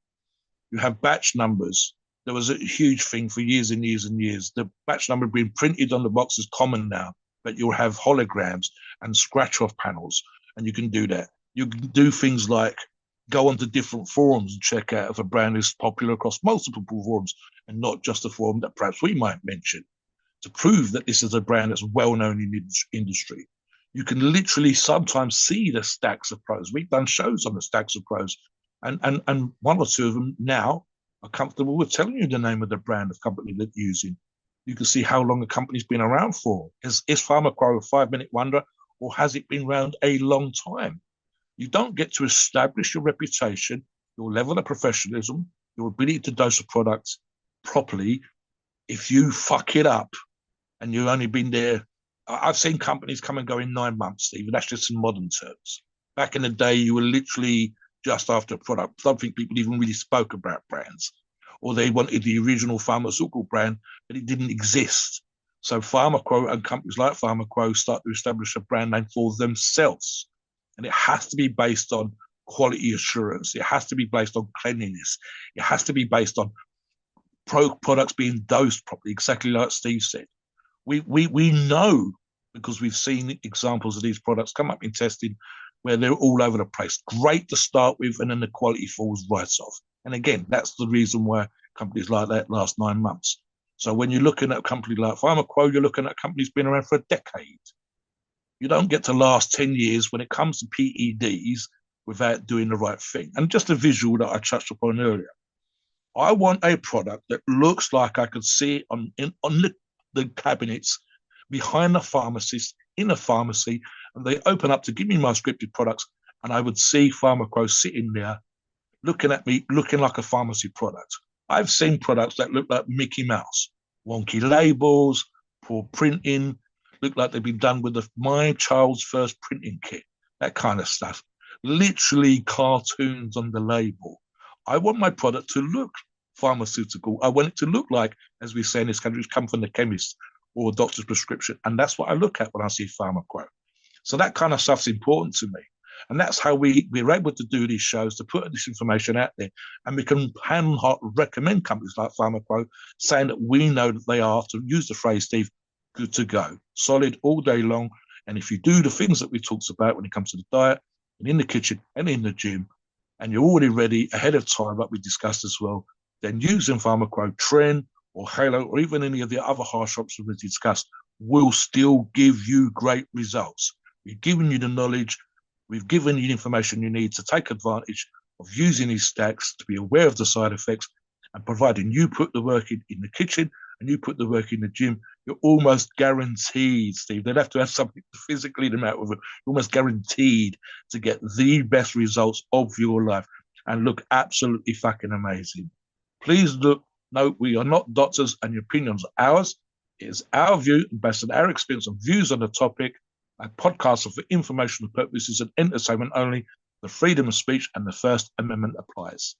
You have batch numbers. There was a huge thing for years and years and years. The batch number being printed on the box is common now, but you'll have holograms and scratch off panels, and you can do that. You can do things like go onto different forums and check out if a brand is popular across multiple forums and not just a forum that perhaps we might mention to prove that this is a brand that's well known in the industry. You can literally sometimes see the stacks of pros. We've done shows on the stacks of pros, and one or two of them now are comfortable with telling you the name of the brand of company they're using. You can see how long the company's been around for. Is PharmaQo a 5-minute wonder, or has it been around a long time? You don't get to establish your reputation, your level of professionalism, your ability to dose a product properly if you fuck it up and you've only been there. I've seen companies come and go in 9 months, Steve. That's just in modern terms. Back in the day, you were literally just after a product. I don't think people even really spoke about brands, or they wanted the original pharmaceutical brand, but it didn't exist. So PharmaQo and companies like PharmaQo start to establish a brand name for themselves. And it has to be based on quality assurance. It has to be based on cleanliness. It has to be based on products being dosed properly, exactly like Steve said. We know because we've seen examples of these products come up in testing where they're all over the place. Great to start with, and then the quality falls right off. And again, that's the reason why companies like that last 9 months. So when you're looking at a company like PharmaQo, you're looking at a company that's been around for a decade. You don't get to last 10 years when it comes to PEDs without doing the right thing. And just a visual that I touched upon earlier. I want a product that looks like I could see it on the cabinets behind the pharmacist in a pharmacy, and they open up to give me my scripted products, and I would see PharmaQo sitting there looking at me, looking like a pharmacy product. I've seen products that look like Mickey Mouse, wonky labels, poor printing, look like they've been done with my child's first printing kit, that kind of stuff. literally cartoons on the label. I want my product to look pharmaceutical. I want it to look like, as we say in this country, it's come from the chemist or a doctor's prescription. And that's what I look at when I see PharmaQo. So that kind of stuff's important to me. And that's how we're able to do these shows, to put this information out there. And we can hand recommend companies like PharmaQo, saying that we know that they are, to use the phrase, Steve, good to go, solid all day long. And if you do the things that we talked about when it comes to the diet and in the kitchen and in the gym, and you're already ready ahead of time, like we discussed as well, then using PharmaQo, Tren, or Halo, or even any of the other harsh options we discussed, will still give you great results. We've given you the knowledge, we've given you the information you need to take advantage of using these stacks, to be aware of the side effects, and providing you put the work in the kitchen and you put the work in the gym, you're almost guaranteed, Steve. They'd have to have something to physically them out with it. You're almost guaranteed to get the best results of your life and look absolutely fucking amazing. Please look, no, we are not doctors and your opinions are ours. It is our view based on our experience and views on the topic. Our podcasts are for informational purposes and entertainment only. The freedom of speech and the First Amendment applies.